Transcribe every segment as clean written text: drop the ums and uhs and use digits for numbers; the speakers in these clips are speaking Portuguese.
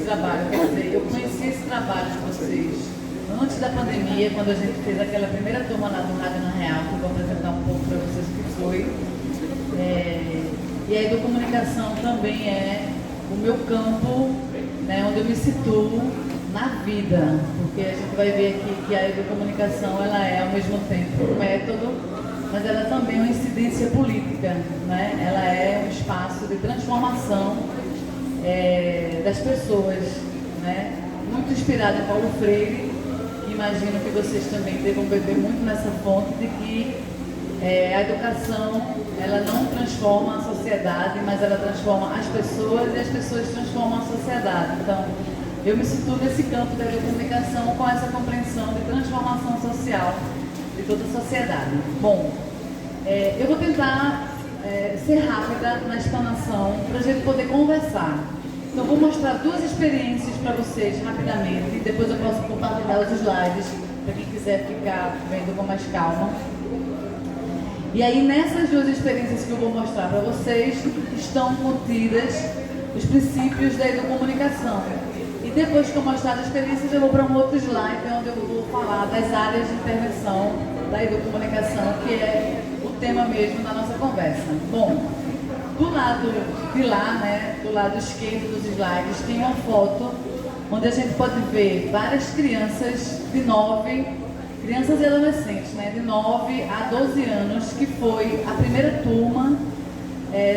trabalho, quer dizer, eu conheci esse trabalho de vocês antes da pandemia, quando a gente fez aquela primeira turma lá do Rádio na Real, que eu vou apresentar um pouco para vocês o que foi. E a educomunicação também é o meu campo, né, onde eu me situo na vida, porque a gente vai ver aqui que a educomunicação ela é ao mesmo tempo um método, mas ela também é uma incidência política, né? Ela é um espaço de transformação das pessoas, né? Muito inspirada em Paulo Freire. Imagino que vocês também devam beber muito nessa fonte de que a educação ela não transforma a sociedade, mas ela transforma as pessoas e as pessoas transformam a sociedade. Então, eu me situo nesse campo da educomunicação com essa compreensão de transformação social de toda a sociedade. Bom, eu vou tentar ser rápida na explanação para a gente poder conversar. Então, vou mostrar duas experiências para vocês rapidamente, depois eu posso compartilhar os slides para quem quiser ficar vendo com mais calma. E aí, nessas duas experiências que eu vou mostrar para vocês, estão contidas os princípios da educomunicação. E depois que eu mostrar as experiências, eu vou para um outro slide, onde eu vou falar das áreas de intervenção da educomunicação, que é o tema mesmo da nossa conversa. Bom, do lado de lá, né, do lado esquerdo dos slides, tem uma foto onde a gente pode ver várias crianças crianças e adolescentes, né, de 9 a 12 anos, que foi a primeira turma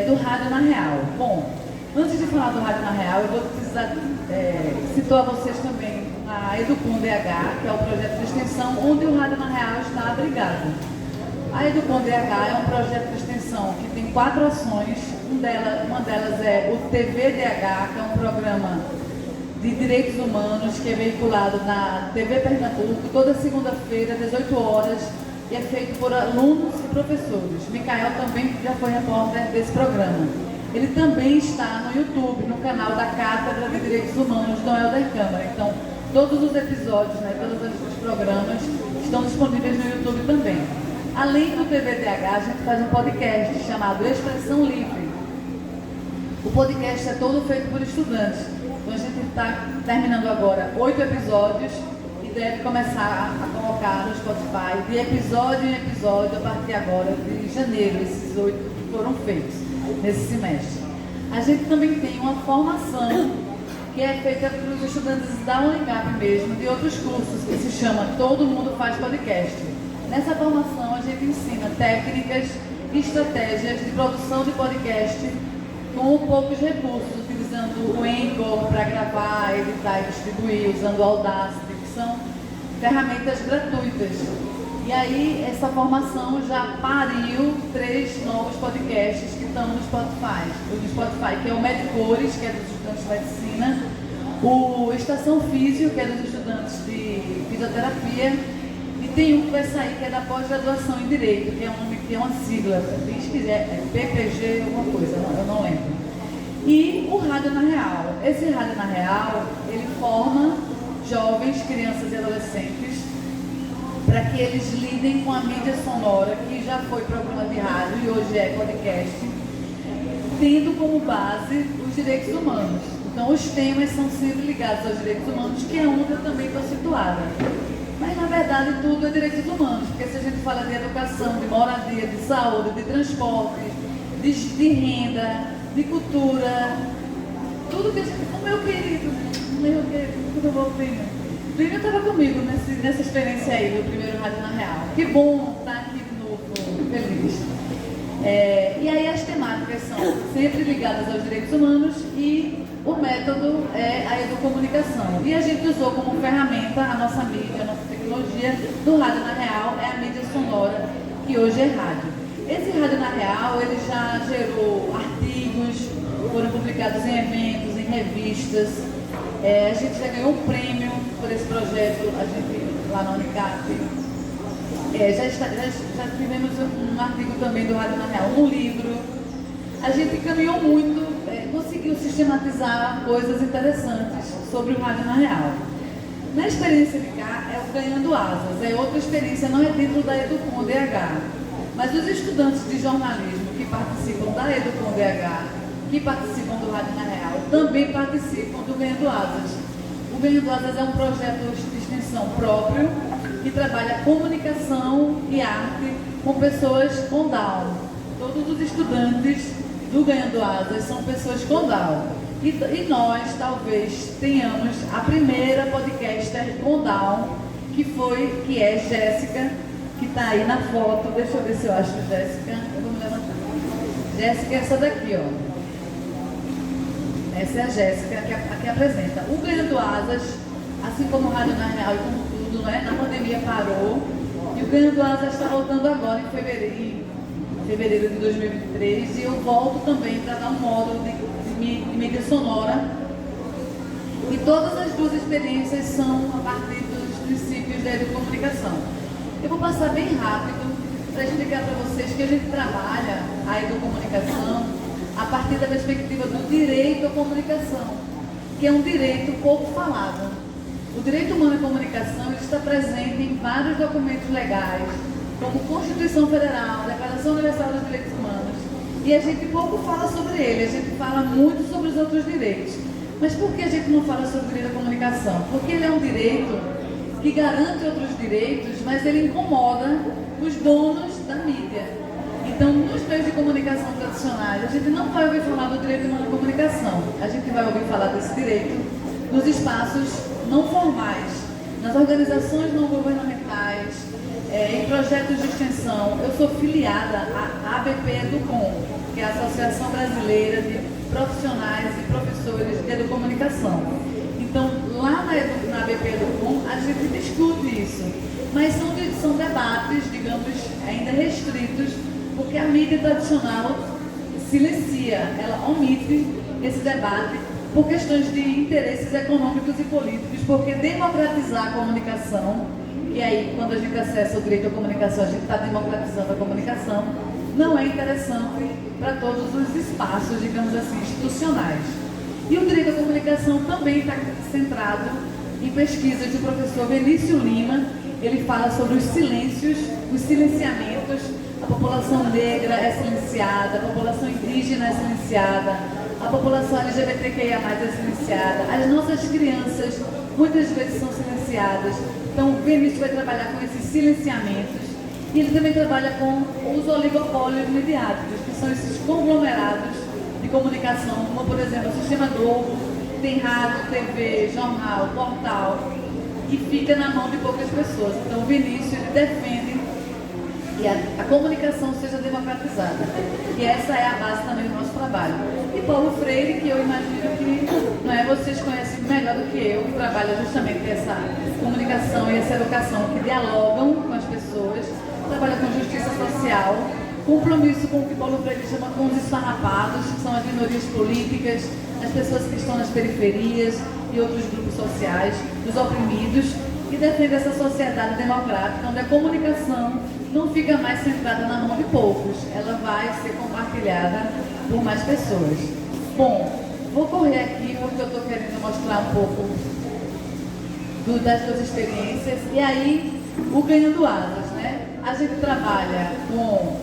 do Rádio na Real. Bom, antes de falar do Rádio na Real, eu vou precisar citar a vocês também a Educom DH, que é o projeto de extensão onde o Rádio na Real está abrigado. A Educom DH é um projeto de extensão que tem 4 ações, uma delas é o TVDH, que é um programa de direitos humanos que é veiculado na TV Pernambuco toda segunda-feira, às 18 horas, e é feito por alunos e professores. Micael também já foi repórter desse programa. Ele também está no YouTube, no canal da Cátedra de Direitos Humanos do Helder Câmara. Então, todos os episódios, né, todos os programas estão disponíveis no YouTube também. Além do TVDH, a gente faz um podcast chamado Expressão Livre. O podcast é todo feito por estudantes. Então a gente está terminando agora 8 episódios e deve começar a colocar no Spotify de episódio em episódio a partir agora de janeiro, esses 8 que foram feitos nesse semestre. A gente também tem uma formação que é feita para os estudantes da Unicap mesmo, de outros cursos, que se chama Todo Mundo Faz Podcast. Nessa formação a gente ensina técnicas e estratégias de produção de podcast com poucos recursos, utilizando o Anchor para gravar, editar e distribuir, usando o Audacity, que são ferramentas gratuitas. E aí essa formação já pariu 3 novos podcasts que estão no Spotify, que é o Medicores, que é dos estudantes de medicina, o Estação Físio, que é dos estudantes de fisioterapia, e tem um que vai sair, que é da pós-graduação em Direito, que é uma sigla, se quiser, é PPG, alguma coisa, eu não lembro. E o Rádio na Real. Esse Rádio na Real, ele forma jovens, crianças e adolescentes para que eles lidem com a mídia sonora, que já foi programa de rádio e hoje é podcast, tendo como base os direitos humanos. Então, os temas são sempre ligados aos direitos humanos, que é onde eu também estou situada. Mas, na verdade, tudo é direitos humanos, porque se a gente fala de educação, de moradia, de saúde, de transporte, de renda, de cultura, tudo que a gente... O meu querido, tudo bom, Plínio? Plínio estava comigo nessa experiência aí, do primeiro Rádio na Real. Que bom estar aqui de novo, feliz. E aí as temáticas são sempre ligadas aos direitos humanos e o método é a educomunicação. E a gente usou como ferramenta a nossa mídia, a nossa tecnologia do Rádio na Real, é a mídia sonora, que hoje é rádio. Esse Rádio na Real, ele já gerou artigos, foram publicados em eventos, em revistas. A gente já ganhou um prêmio por esse projeto, a gente lá na Unicap. Já tivemos um artigo também do Rádio na Real, um livro. A gente caminhou muito, conseguiu sistematizar coisas interessantes sobre o Rádio na Real. Na experiência de cá, é o Ganhando Asas, é outra experiência, não é dentro da Educom DH. Mas os estudantes de jornalismo que participam da Educom DH, que participam do Rádio na Real, também participam do Ganhando Asas. O Ganhando Asas é um projeto de extensão próprio que trabalha comunicação e arte com pessoas com Down. Todos os estudantes do Ganhando Asas são pessoas com Down. E nós, talvez, tenhamos a primeira podcaster com Down, que é Jéssica, que está aí na foto. Deixa eu ver se eu acho Jéssica. Eu vou me levantar. Jéssica é essa daqui, ó. Essa é a Jéssica, que apresenta. O Ganhando Asas, assim como o Rádio na Real e como tudo, né? Na pandemia parou. E o Ganhando Asas está voltando agora em fevereiro de 2023. E eu volto também para dar um módulo de mídia sonora. E todas as duas experiências são a partir dos princípios da educomunicação. Eu vou passar bem rápido para explicar para vocês que a gente trabalha a educomunicação a partir da perspectiva do direito à comunicação, que é um direito pouco falado. O direito humano à comunicação está presente em vários documentos legais, como Constituição Federal, Declaração Universal dos Direitos Humanos, e a gente pouco fala sobre ele, a gente fala muito sobre os outros direitos. Mas por que a gente não fala sobre o direito à comunicação? Porque ele é um direito que garante outros direitos, mas ele incomoda os donos da mídia. Então, nos meios de comunicação tradicionais, a gente não vai ouvir falar do direito humano à comunicação. A gente vai ouvir falar desse direito nos espaços não formais, nas organizações não governamentais, em projetos de extensão. Eu sou filiada à ABP Educom, que é a Associação Brasileira de Profissionais e Professores de Educomunicação. Então, lá na ABP Educom, a gente discute isso, mas são debates, digamos, ainda restritos, porque a mídia tradicional silencia, ela omite esse debate por questões de interesses econômicos e políticos, porque democratizar a comunicação, e aí quando a gente acessa o direito à comunicação, a gente está democratizando a comunicação, não é interessante para todos os espaços, digamos assim, institucionais. E o direito à comunicação também está centrado em pesquisas do professor Benício Lima. Ele fala sobre os silêncios, os silenciamentos. A população negra é silenciada, a população indígena é silenciada, a população LGBTQIA+ é silenciada, as nossas crianças muitas vezes são silenciadas. Então o Benício vai trabalhar com esses silenciamentos e ele também trabalha com os oligopólios midiáticos, que são esses conglomerados de comunicação, como por exemplo o Sistema Globo, tem rádio, TV, jornal, portal, e fica na mão de poucas pessoas. Então o Benício ele defende que a comunicação seja democratizada. E essa é a base também do nosso trabalho. E Paulo Freire, que eu imagino que vocês conhecem melhor do que eu, que trabalha justamente essa comunicação e essa educação que dialogam com as pessoas, trabalha com justiça social, compromisso com o que Paulo Freire chama com os esfarrapados, que são as minorias políticas, as pessoas que estão nas periferias e outros grupos sociais, os oprimidos, e defende essa sociedade democrática, onde a comunicação não fica mais centrada na mão de poucos, ela vai ser compartilhada por mais pessoas. Bom, vou correr aqui porque eu estou querendo mostrar um pouco das suas experiências. E aí, o Ganhando Asas, né? A gente trabalha com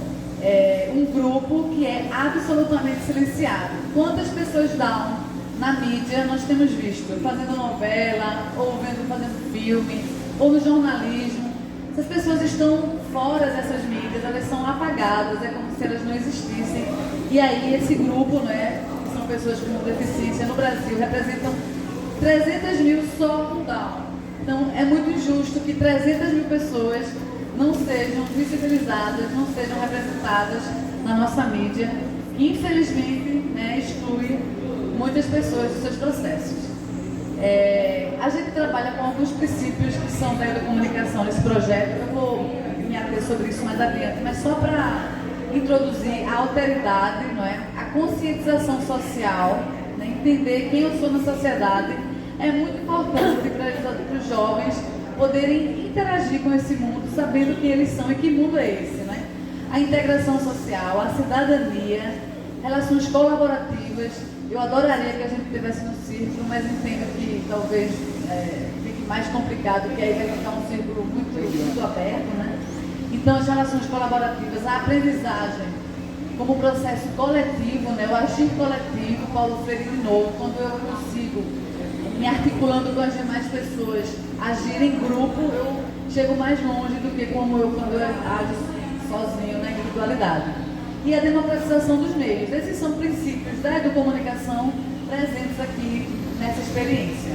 um grupo que é absolutamente silenciado. Quantas pessoas Down na mídia nós temos visto? Fazendo novela, ou fazendo filme, ou no jornalismo. Essas pessoas estão fora dessas mídias, elas são apagadas, é como se elas não existissem. E aí esse grupo, né, que são pessoas com deficiência no Brasil, representam 300 mil só com Down. Então é muito injusto que 300 mil pessoas não sejam visibilizadas, não sejam representadas na nossa mídia, que infelizmente, né, exclui muitas pessoas dos seus processos. A gente trabalha com alguns princípios que são da educomunicação nesse projeto. Eu vou me ater sobre isso mais adiante, mas só para introduzir a alteridade, não é? A conscientização social, né? Entender quem eu sou na sociedade é muito importante para os jovens poderem interagir com esse mundo, sabendo quem eles são e que mundo é esse, né? A integração social, a cidadania, relações colaborativas. Eu adoraria que a gente estivesse no círculo, mas entendo que talvez fique mais complicado, que aí vai ficar um círculo muito aberto, né? Então, as relações colaborativas, a aprendizagem, como processo coletivo, né, o agir coletivo, Paulo Freire de novo, quando eu consigo, me articulando com as demais pessoas, agir em grupo, eu chego mais longe do que como eu quando eu ajo sozinho na individualidade. E a democratização dos meios. Esses são princípios da educomunicação presentes aqui nessa experiência.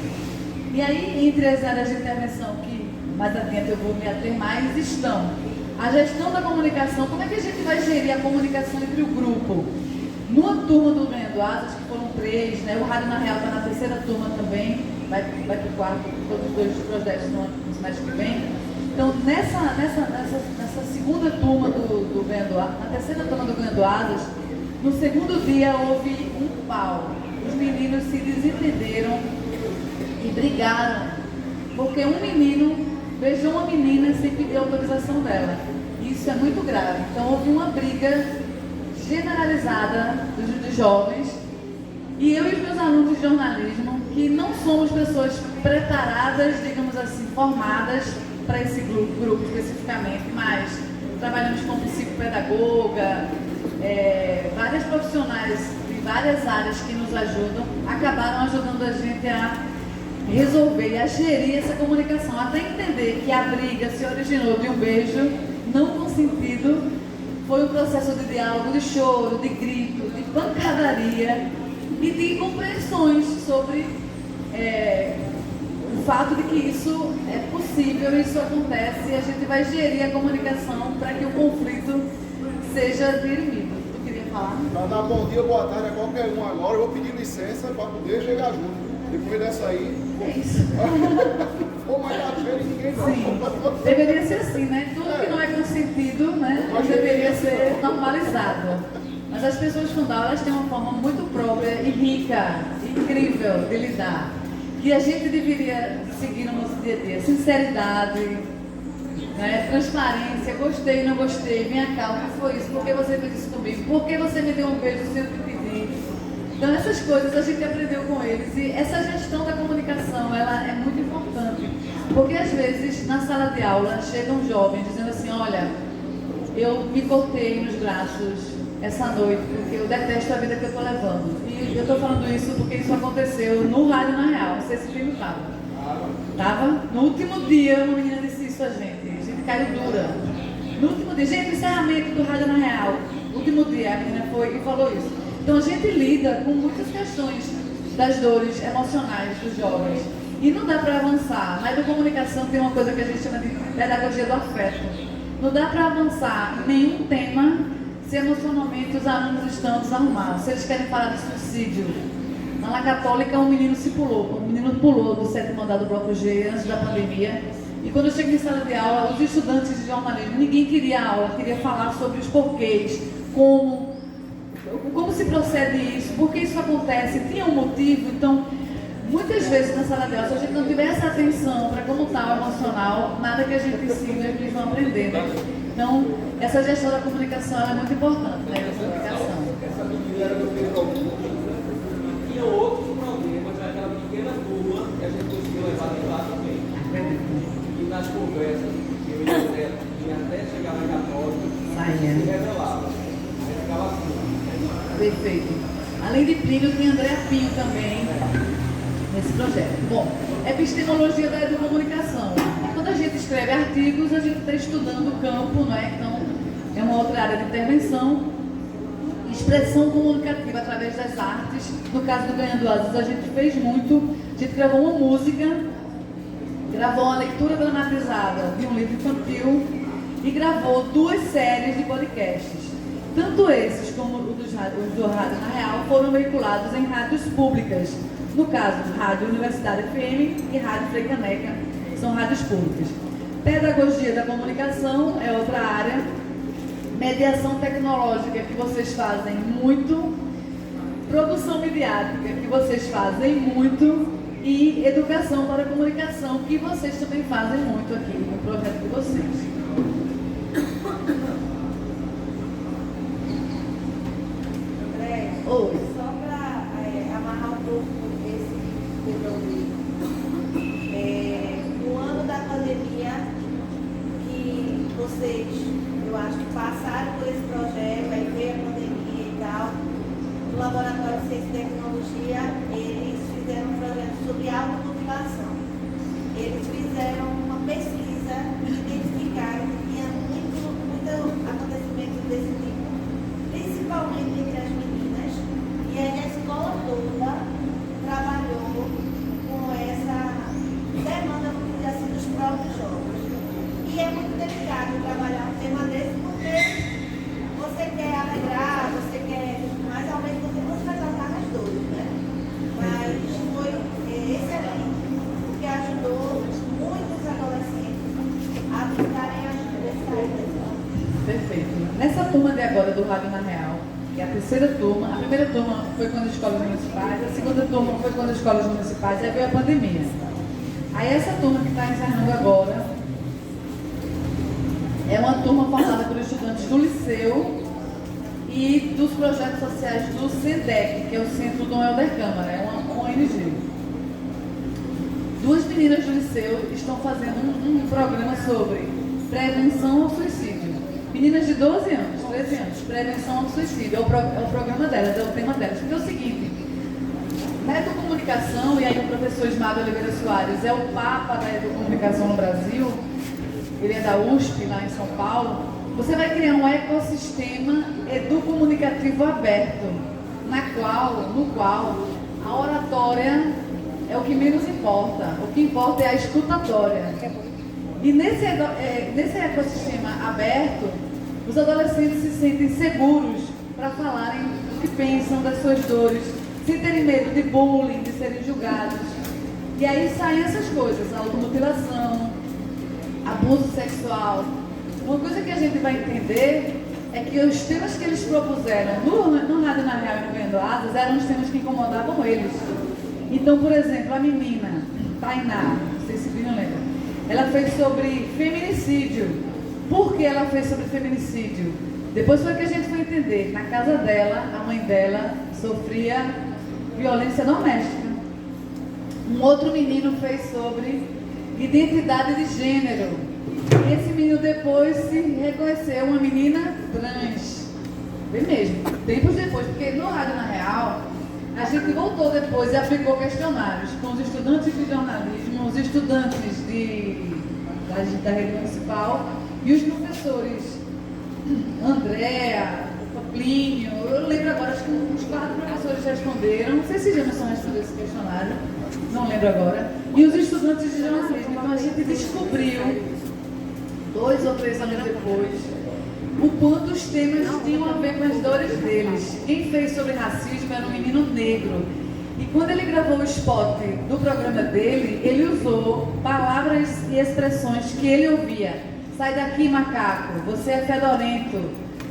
E aí, entre as áreas de intervenção que mais adiante eu vou me ater mais, estão a gestão da comunicação. Como é que a gente vai gerir a comunicação entre o grupo? Numa turma do Ganhando Asas, que foram 3, né? O Rádio na Real está na 3ª turma também, vai para o 4º, todos os 2 projetos no semestre que vem. Então, nessa 2ª turma do Ganhando Asas, na 3ª turma do Ganhando Asas, no 2º dia houve um pau. Os meninos se desentenderam e brigaram, porque um menino beijou uma menina sem pedir autorização dela. Isso é muito grave. Então, houve uma briga generalizada dos jovens, e eu e os meus alunos de jornalismo, que não somos pessoas preparadas, digamos assim, formadas para esse grupo especificamente, mas trabalhamos com psicopedagoga, várias profissionais de várias áreas que nos ajudam, acabaram ajudando a gente a resolver e a gerir essa comunicação, até entender que a briga se originou de um beijo não consentido. Foi um processo de diálogo, de choro, de grito, de pancadaria e de incompreensões sobre o fato de que isso é possível, isso acontece, e a gente vai gerir a comunicação para que o conflito seja dirimido. Tu queria falar? Para dar bom dia, boa tarde a qualquer um agora, eu vou pedir licença para poder chegar junto. Depois dessa aí... É isso. Ou mais na feira ninguém não. Sim. Deveria ser assim, né? Tudo que não é consentido, né, deveria ser normalizado. Mas as pessoas com Down, elas têm uma forma muito própria e rica, incrível de lidar. Que a gente deveria seguir no nosso dia a dia. Sinceridade, né, transparência, gostei, não gostei, minha calma, o que foi isso? Por que você fez isso comigo? Por que você me deu um beijo sem eu te pedir? Então essas coisas a gente aprendeu com eles, e essa gestão da comunicação, ela é muito importante, porque às vezes na sala de aula chegam jovens dizendo assim, olha, eu me cortei nos braços essa noite porque eu detesto a vida que eu estou levando. E eu estou falando isso porque isso aconteceu no Rádio na Real, não sei se o filho estava. No último dia uma menina disse isso a gente caiu dura. No último dia, gente, encerramento do Rádio na Real, último dia a menina foi e falou isso. Então a gente lida com muitas questões das dores emocionais dos jovens. E não dá para avançar. Na educomunicação tem uma coisa que a gente chama de pedagogia do afeto. Não dá para avançar em nenhum tema se emocionalmente os alunos estão desarrumados. Se eles querem falar de suicídio. Na La Católica um menino pulou do 7º andar do bloco G antes da pandemia. E quando eu cheguei em sala de aula, os estudantes de jornalismo, ninguém queria aula, queria falar sobre os porquês, como se procede isso, por que isso acontece, tinha um motivo. Então, muitas vezes na sala de aula, se a gente não tiver essa atenção para como está o emocional, nada que a gente ensina eles vão aprender, né? Então, essa gestão da comunicação é muito importante, né? A comunicação. Essa menina era do Pedro. Tinha outros problemas naquela pequena turma que a gente conseguiu levar de lá também. E nas conversas, eu e o André tinha até chegar na Católica, se revelava. Aí ficava assim. Perfeito. Além de Plínio, tem Andréa Pinho também nesse projeto. Bom, epistemologia da educomunicação. Quando a gente escreve artigos, a gente está estudando o campo, né? Então, é uma outra área de intervenção. Expressão comunicativa através das artes. No caso do Ganhando Asas, a gente fez muito. A gente gravou uma música, gravou uma leitura dramatizada de um livro infantil e gravou 2 séries de podcasts. Tanto esses como os do Rádio na Real foram veiculados em rádios públicas. No caso, Rádio Universidade FM e Rádio Frei Caneca, são rádios públicas. Pedagogia da comunicação é outra área. Mediação tecnológica, que vocês fazem muito. Produção midiática, que vocês fazem muito. E educação para a comunicação, que vocês também fazem muito aqui no projeto de vocês. Oi. Só para amarrar um pouco esse desenvolvimento. No ano da pandemia, que vocês, eu acho que passaram por esse projeto, aí veio a pandemia. turma de agora do Rádio na Real, que é a terceira turma, a primeira turma foi quando as escolas municipais, a segunda turma foi quando as escolas municipais, aí veio a pandemia. Aí essa turma que está encerrando agora é uma turma formada por estudantes do liceu e dos projetos sociais do SENDEC, que é o Centro Dom Helder Câmara, é uma ONG. Duas meninas do liceu estão fazendo um programa sobre prevenção ao suicídio. Meninas de 12 anos, 13 anos, prevenção ao suicídio, é o programa delas, é o tema delas. Porque é o seguinte, na educomunicação, e aí o professor Ismael Oliveira Soares é o papa da educomunicação no Brasil, ele é da USP, lá em São Paulo, você vai criar um ecossistema educomunicativo aberto, no qual a oratória é o que menos importa, o que importa é a escutatória. E nesse ecossistema aberto, os adolescentes se sentem seguros para falarem o que pensam, das suas dores, sem terem medo de bullying, de serem julgados. E aí saem essas coisas, automutilação, abuso sexual. Uma coisa que a gente vai entender é que os temas que eles propuseram no Rádio na Real e no Ganhando Asas eram os temas que incomodavam eles. Então, por exemplo, a menina, Tainá, não sei se não lembra, ela fez sobre feminicídio. Por que ela fez sobre feminicídio? Depois foi que a gente foi entender. Na casa dela, a mãe dela sofria violência doméstica. Um outro menino fez sobre identidade de gênero. E esse menino depois se reconheceu uma menina trans. Bem mesmo, tempos depois, porque no Rádio na Real, a gente voltou depois e aplicou questionários com os estudantes de jornalismo, os estudantes da rede municipal e os professores Andréa, Plínio, eu lembro agora, acho que uns 4 professores responderam, não sei se Jamerson respondeu esse questionário, não lembro agora, e os estudantes de jornalismo. Então a gente descobriu, 2 ou 3 anos depois, o quanto os temas tinham a ver com as dores deles. Quem fez sobre racismo era um menino negro. E quando ele gravou o spot do programa dele, ele usou palavras e expressões que ele ouvia. Sai daqui, macaco, você é fedorento,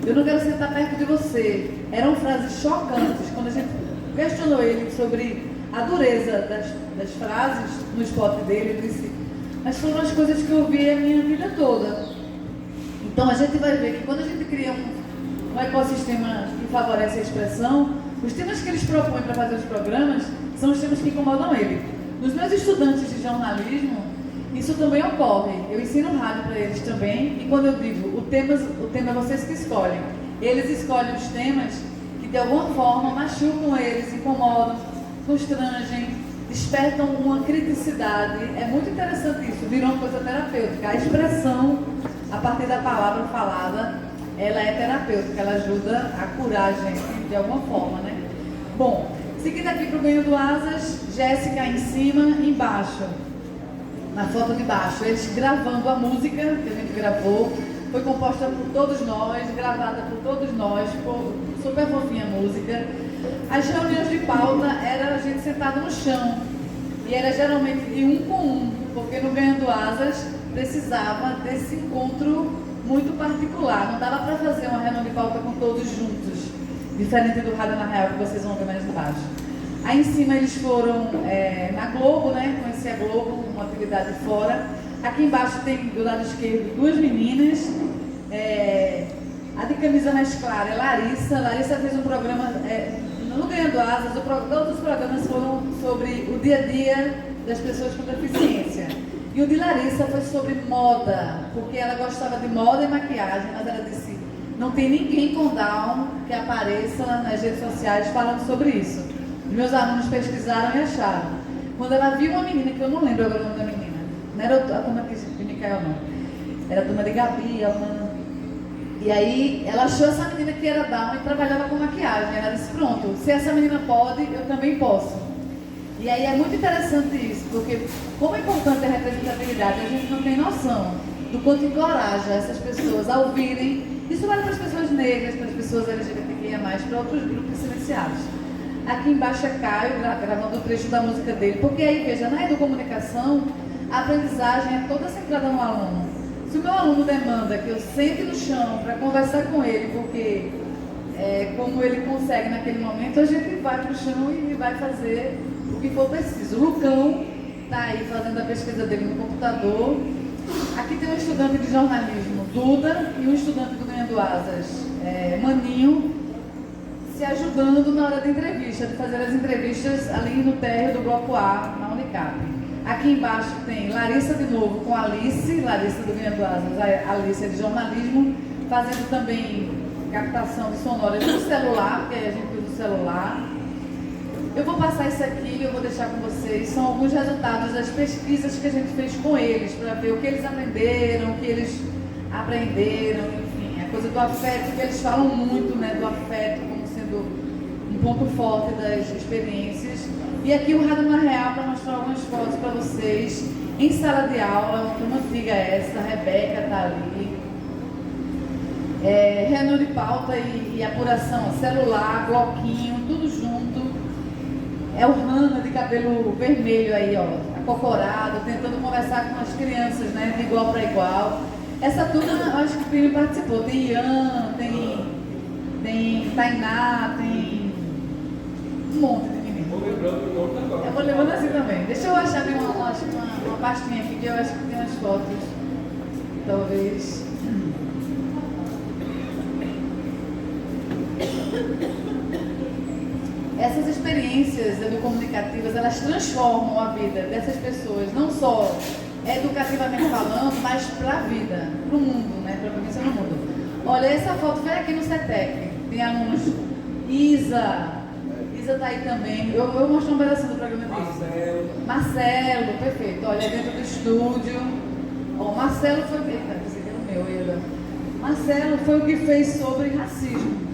eu não quero sentar perto de você. Eram frases chocantes. Quando a gente questionou ele sobre a dureza das frases no spot dele, ele disse, mas foram as coisas que eu ouvi a minha vida toda. Então a gente vai ver que quando a gente cria um ecossistema que favorece a expressão, os temas que eles propõem para fazer os programas são os temas que incomodam ele. Nos meus estudantes de jornalismo, isso também ocorre. Eu ensino rádio para eles também, e quando eu digo o tema é vocês que escolhem. Eles escolhem os temas que de alguma forma machucam eles, incomodam, constrangem, despertam uma criticidade. É muito interessante isso, virou uma coisa terapêutica. A expressão, a partir da palavra falada, ela é terapêutica, ela ajuda a curar a gente de alguma forma, né? Bom, seguindo aqui para o Ganhando Asas, Jéssica em cima, embaixo, na foto de baixo, eles gravando a música que a gente gravou, foi composta por todos nós, gravada por todos nós, ficou super fofinha a música. As reuniões de pauta era a gente sentado no chão, e era geralmente de 1 com 1, porque no Ganhando Asas precisava desse encontro muito particular, não dava para fazer uma reunião de pauta com todos juntos, diferente do Rádio na Real que vocês vão ver mais embaixo. Aí em cima eles foram na Globo, né? Conheci a Globo, uma atividade fora. Aqui embaixo tem do lado esquerdo 2 meninas. A de camisa mais clara é Larissa. Larissa fez um programa no Ganhando Asas. Todos os programas foram sobre o dia a dia das pessoas com deficiência. E o de Larissa foi sobre moda, porque ela gostava de moda e maquiagem, mas ela disse, não tem ninguém com Down que apareça nas redes sociais falando sobre isso. Os meus alunos pesquisaram e acharam. Quando ela viu uma menina, que eu não lembro agora o nome da menina, não era a turma de Micael, não, era a turma de Gabi, e aí ela achou essa menina que era Down e trabalhava com maquiagem. Ela disse, pronto, se essa menina pode, eu também posso. E aí é muito interessante isso, porque como é importante a representatividade, a gente não tem noção do quanto encoraja essas pessoas a ouvirem. Isso vale para as pessoas negras, para as pessoas LGBTQIA+, para outros grupos silenciados. Aqui embaixo é Caio, gravando o trecho da música dele, porque aí, veja, na educomunicação, a aprendizagem é toda centrada no aluno. Se o meu aluno demanda que eu sente no chão para conversar com ele, porque como ele consegue naquele momento, a gente vai para o chão e vai fazer o que for preciso. O Lucão está aí fazendo a pesquisa dele no computador. Aqui tem um estudante de jornalismo, Duda, e um estudante do Ganhando Asas, Maninho, se ajudando na hora da entrevista, de fazer as entrevistas ali no térreo do Bloco A, na Unicap. Aqui embaixo tem Larissa de novo com Alice, Larissa do Ganhando Asas, a Alice é de jornalismo, fazendo também captação de sonoras no celular, porque a gente usa o celular. Eu vou passar isso aqui, eu vou deixar com vocês, são alguns resultados das pesquisas que a gente fez com eles, para ver o que eles aprenderam, o que eles aprenderam, enfim, a coisa do afeto, que eles falam muito, né, do afeto como sendo um ponto forte das experiências. E aqui o Rádio na Real para mostrar algumas fotos para vocês, em sala de aula, uma turma antiga essa, a Rebeca está ali. Reunião de pauta e apuração, celular, bloquinho, tudo junto. É o Hanna de cabelo vermelho aí, ó, acocorado, tentando conversar com as crianças, né, de igual para igual. Essa turma, eu acho que o Primo participou. Tem Ian, tem Tainá, tem um monte de meninos. Eu vou levando assim também. Deixa eu achar uma pastinha aqui, que eu acho que tem umas fotos. Talvez. Essas experiências educomunicativas, elas transformam a vida dessas pessoas, não só educativamente falando, mas para a vida, para o mundo, né? Para a vivência no mundo. Olha, essa foto foi aqui no CETEC, tem alunos, Isa está aí também, eu vou mostrar um pedacinho do programa dele. Marcelo, perfeito, olha, dentro do estúdio. Ó, Marcelo foi, esse aqui é o meu, Ida. Marcelo foi o que fez sobre racismo.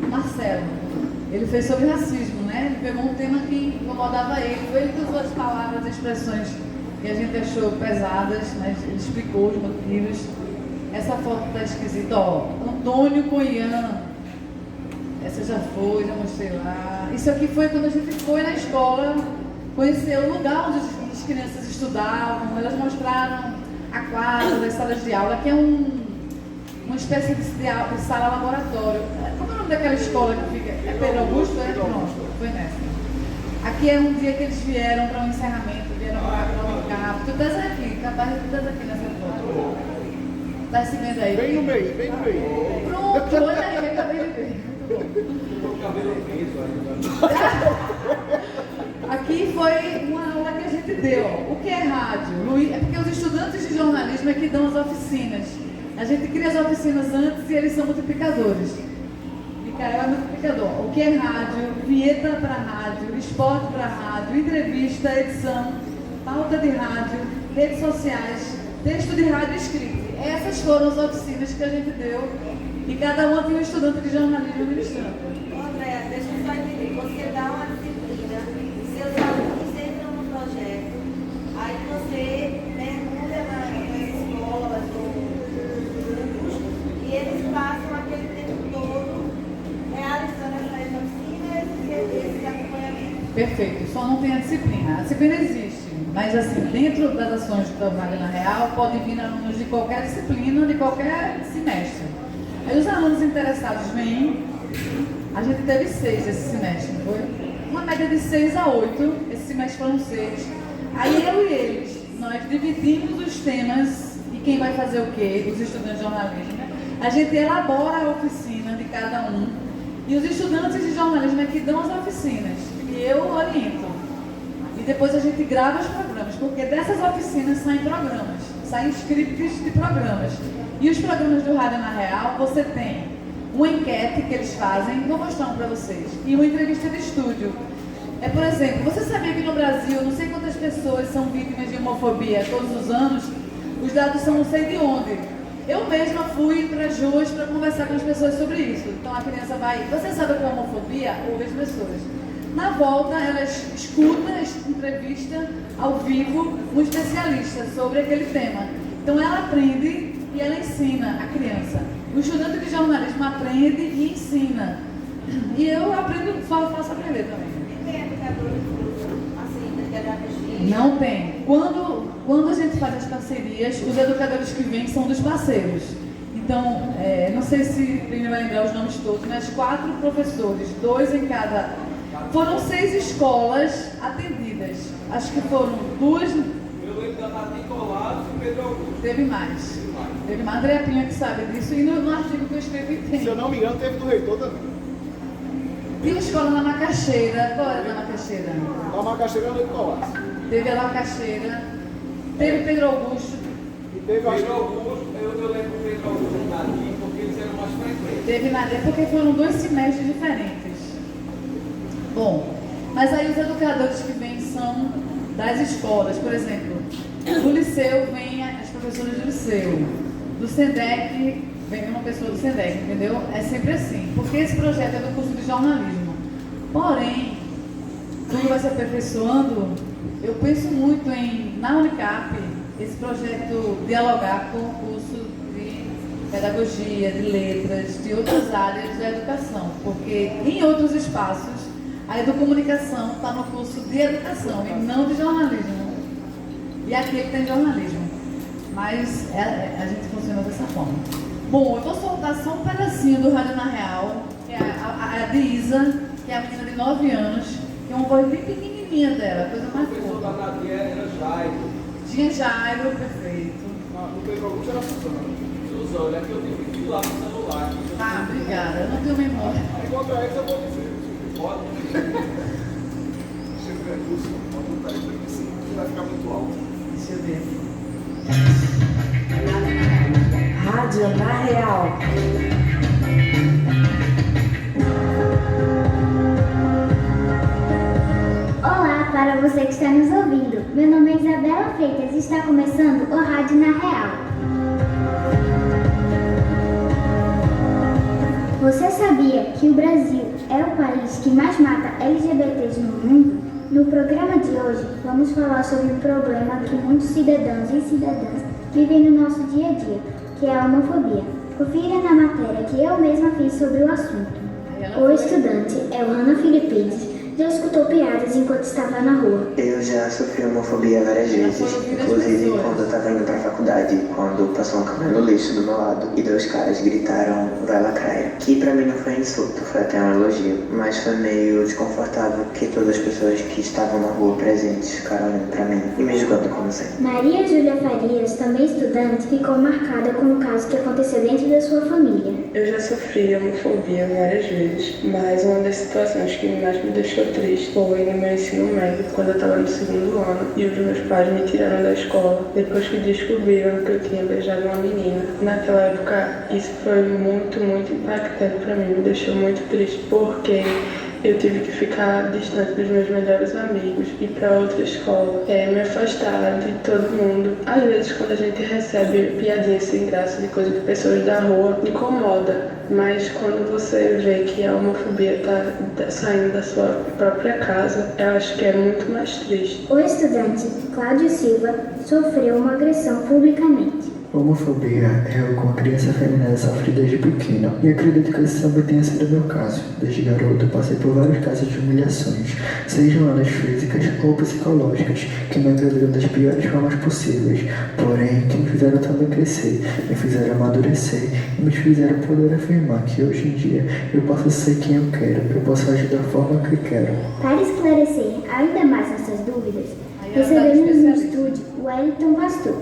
Marcelo. Ele fez sobre racismo, né? Ele pegou um tema que incomodava ele. Foi ele que usou as palavras e expressões que a gente achou pesadas, né? Ele explicou os motivos. Essa foto está esquisita, ó. Antônio com Ian. Essa já foi, já mostrei lá. Isso aqui foi quando a gente foi na escola conhecer o lugar onde as crianças estudavam. Elas mostraram a quadra das salas de aula, que é uma espécie de sala laboratório. Como é o nome daquela escola que fica? É Pedro Augusto? Pronto, foi nessa. Aqui é um dia que eles vieram para um encerramento, vieram para o Unicap. Tu estás aqui, capaz de tu estás aqui nessa foto. Tá se vendo aí? Bem no meio, bem no meio. Pronto, olha aí, eu acabei de ver. O cabelo preso aí. Aqui foi uma aula que a gente deu. O que é rádio? É porque os estudantes de jornalismo é que dão as oficinas. A gente cria as oficinas antes e eles são multiplicadores. Micael é multiplicador. O que é rádio? Vinheta para rádio, esporte para rádio, entrevista, edição, pauta de rádio, redes sociais, texto de rádio escrito. Essas foram as oficinas que a gente deu e cada uma tinha um estudante de jornalismo ministrando. Andréa, deixa eu só entender. Você dá uma disciplina, seus alunos entram no projeto, aí você mergulha nas escolas ou grupos e eles passam aquele tempo todo realizando essas oficinas e esse acompanhamento. Perfeito, só não tem a disciplina. A disciplina existe, mas assim, dentro das ações do trabalho na Real, pode vir alunos de qualquer disciplina, de qualquer semestre. Aí os alunos interessados vêm, a gente teve 6 esse semestre, não foi? Uma média de 6 a 8, esse semestre foram 6. Aí eu e eles, nós dividimos os temas e quem vai fazer o quê? Os estudantes de jornalismo. A gente elabora a oficina de cada um e os estudantes de jornalismo é que dão as oficinas e eu oriento. E depois a gente grava os programas, porque dessas oficinas saem programas, saem scripts de programas. E os programas do Rádio na Real, você tem uma enquete que eles fazem, vou mostrar um para vocês, e uma entrevista de estúdio. Por exemplo, você sabia que no Brasil, não sei quantas pessoas são vítimas de homofobia todos os anos, os dados são não sei de onde. Eu mesma fui para as ruas para conversar com as pessoas sobre isso. Então a criança vai, você sabe o que é homofobia? Ouve as pessoas. Na volta, elas escutam a entrevista ao vivo um especialista sobre aquele tema. Então ela aprende e ela ensina a criança. O estudante de jornalismo aprende e ensina. E eu aprendo, faço aprender também. Tem educadores assim, de pedagogia? Não tem. Quando quando a gente faz as parcerias, os educadores que vêm são dos parceiros. Então, não sei se o Plínio vai lembrar os nomes todos, mas 4 professores, 2 em cada. Foram 6 escolas atendidas. Acho que foram 2. Eu lembro da Nicolás e Pedro Augusto. Teve mais. Teve uma Andréa Pinha que sabe disso, e no artigo que eu escrevi tem. Se eu não me engano, teve do reitor também. Tinha uma escola na Macaxeira. Qual era na Macaxeira? Na Macaxeira do Nicolás. Teve a Macaxeira. Teve Pedro Augusto. E teve, acho Pedro Augusto, eu lembro do Pedro Augusto e Nadir, porque eles eram mais frequentes. Teve Nadia, porque foram 2 semestres diferentes. Bom, mas aí os educadores que vêm são das escolas. Por exemplo, do liceu vem as professoras do liceu. Do SENDEC vem uma pessoa do SENDEC, entendeu? É sempre assim, porque esse projeto é do curso de jornalismo. Porém, tudo vai se aperfeiçoando. Eu penso muito em, na Unicap, esse projeto dialogar com o curso de pedagogia, de letras, de outras áreas da educação, porque em outros espaços a educomunicação está no curso de educação e não de jornalismo. E aqui tem jornalismo, mas a gente funciona dessa forma. Bom, eu vou soltar só um pedacinho do Rádio na Real, que é a de Isa, que é a menina de 9 anos, que é uma voz bem pequenininha dela, coisa mais O professor da fofa. Nadir era Jairo. Tinha Jairo, perfeito. no Pedro Augusto era Suzana. Suzana, é que eu tive que ir lá no celular. Ah, obrigada, eu não tenho memória. Enquanto a eles, eu vou dizer. Pode? Chega o recurso, pode botar isso aqui sim, que vai ficar muito alto. Deixa eu ver. Rádio na Real. Olá para você que está nos ouvindo. Meu nome é Isabela Freitas e está começando o Rádio na Real. Você sabia que o Brasil é o país que mais mata LGBTs no mundo? No programa de hoje, vamos falar sobre um problema que muitos cidadãos e cidadãs vivem no nosso dia a dia, que é a homofobia. Confira na matéria que eu mesma fiz sobre o assunto. O estudante Elhana Filipides já escutou piadas enquanto estava na rua. Eu já sofri homofobia várias vezes, inclusive quando eu estava indo para a faculdade, quando passou um caminhão no lixo do meu lado e 2 caras gritaram "vai lacraia", que pra mim não foi um insulto, foi até um elogio, mas foi meio desconfortável porque todas as pessoas que estavam na rua presentes ficaram olhando pra mim e me julgando como sempre. Maria Júlia Farias, também estudante, ficou marcada com um caso que aconteceu dentro da sua família. Eu já sofri homofobia várias vezes, mas uma das situações que mais me deixou triste foi no meu ensino médio, quando eu estava no 2º ano e os meus pais me tiraram da escola depois que descobriram que eu tinha beijado uma menina. Naquela época, isso foi muito impactante para mim, me deixou muito triste porque eu tive que ficar distante dos meus melhores amigos, ir para outra escola, me afastar de todo mundo. Às vezes, quando a gente recebe piadinhas sem graça de coisa de pessoas da rua, incomoda, mas quando você vê que a homofobia está saindo da sua própria casa, eu acho que é muito mais triste. O estudante Cláudio Silva sofreu uma agressão publicamente. Homofobia é algo que uma criança feminina sofre desde pequena, e acredito que esse também tenha sido meu caso. Desde garoto eu passei por vários casos de humilhações, sejam elas físicas ou psicológicas, que me agrediram das piores formas possíveis, porém que me fizeram também crescer, me fizeram amadurecer e me fizeram poder afirmar que hoje em dia eu posso ser quem eu quero, eu posso agir da forma que quero. Para esclarecer ainda mais nossas dúvidas, recebemos no estúdio o Wellington Pastor,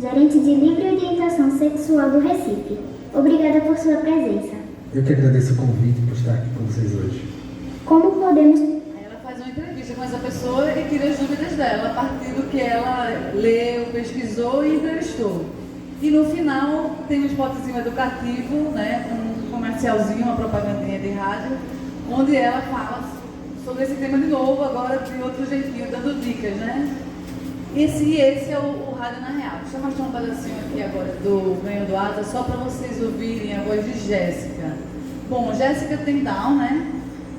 gerente de livre orientação sexual do Recife. Obrigada por sua presença. Eu que agradeço o convite por estar aqui com vocês hoje. Como podemos... Aí ela faz uma entrevista com essa pessoa e tira as dúvidas dela a partir do que ela leu, pesquisou e entrevistou. E no final tem um spotzinho educativo, né, um comercialzinho, uma propagandinha de rádio, onde ela fala sobre esse tema de novo, agora de outro jeitinho, dando dicas, né? Esse é o Rádio na Real. Deixa eu mostrar um pedacinho aqui agora do Ganhando Asa, só para vocês ouvirem a voz de Jéssica. Bom, Jéssica tem Down, né?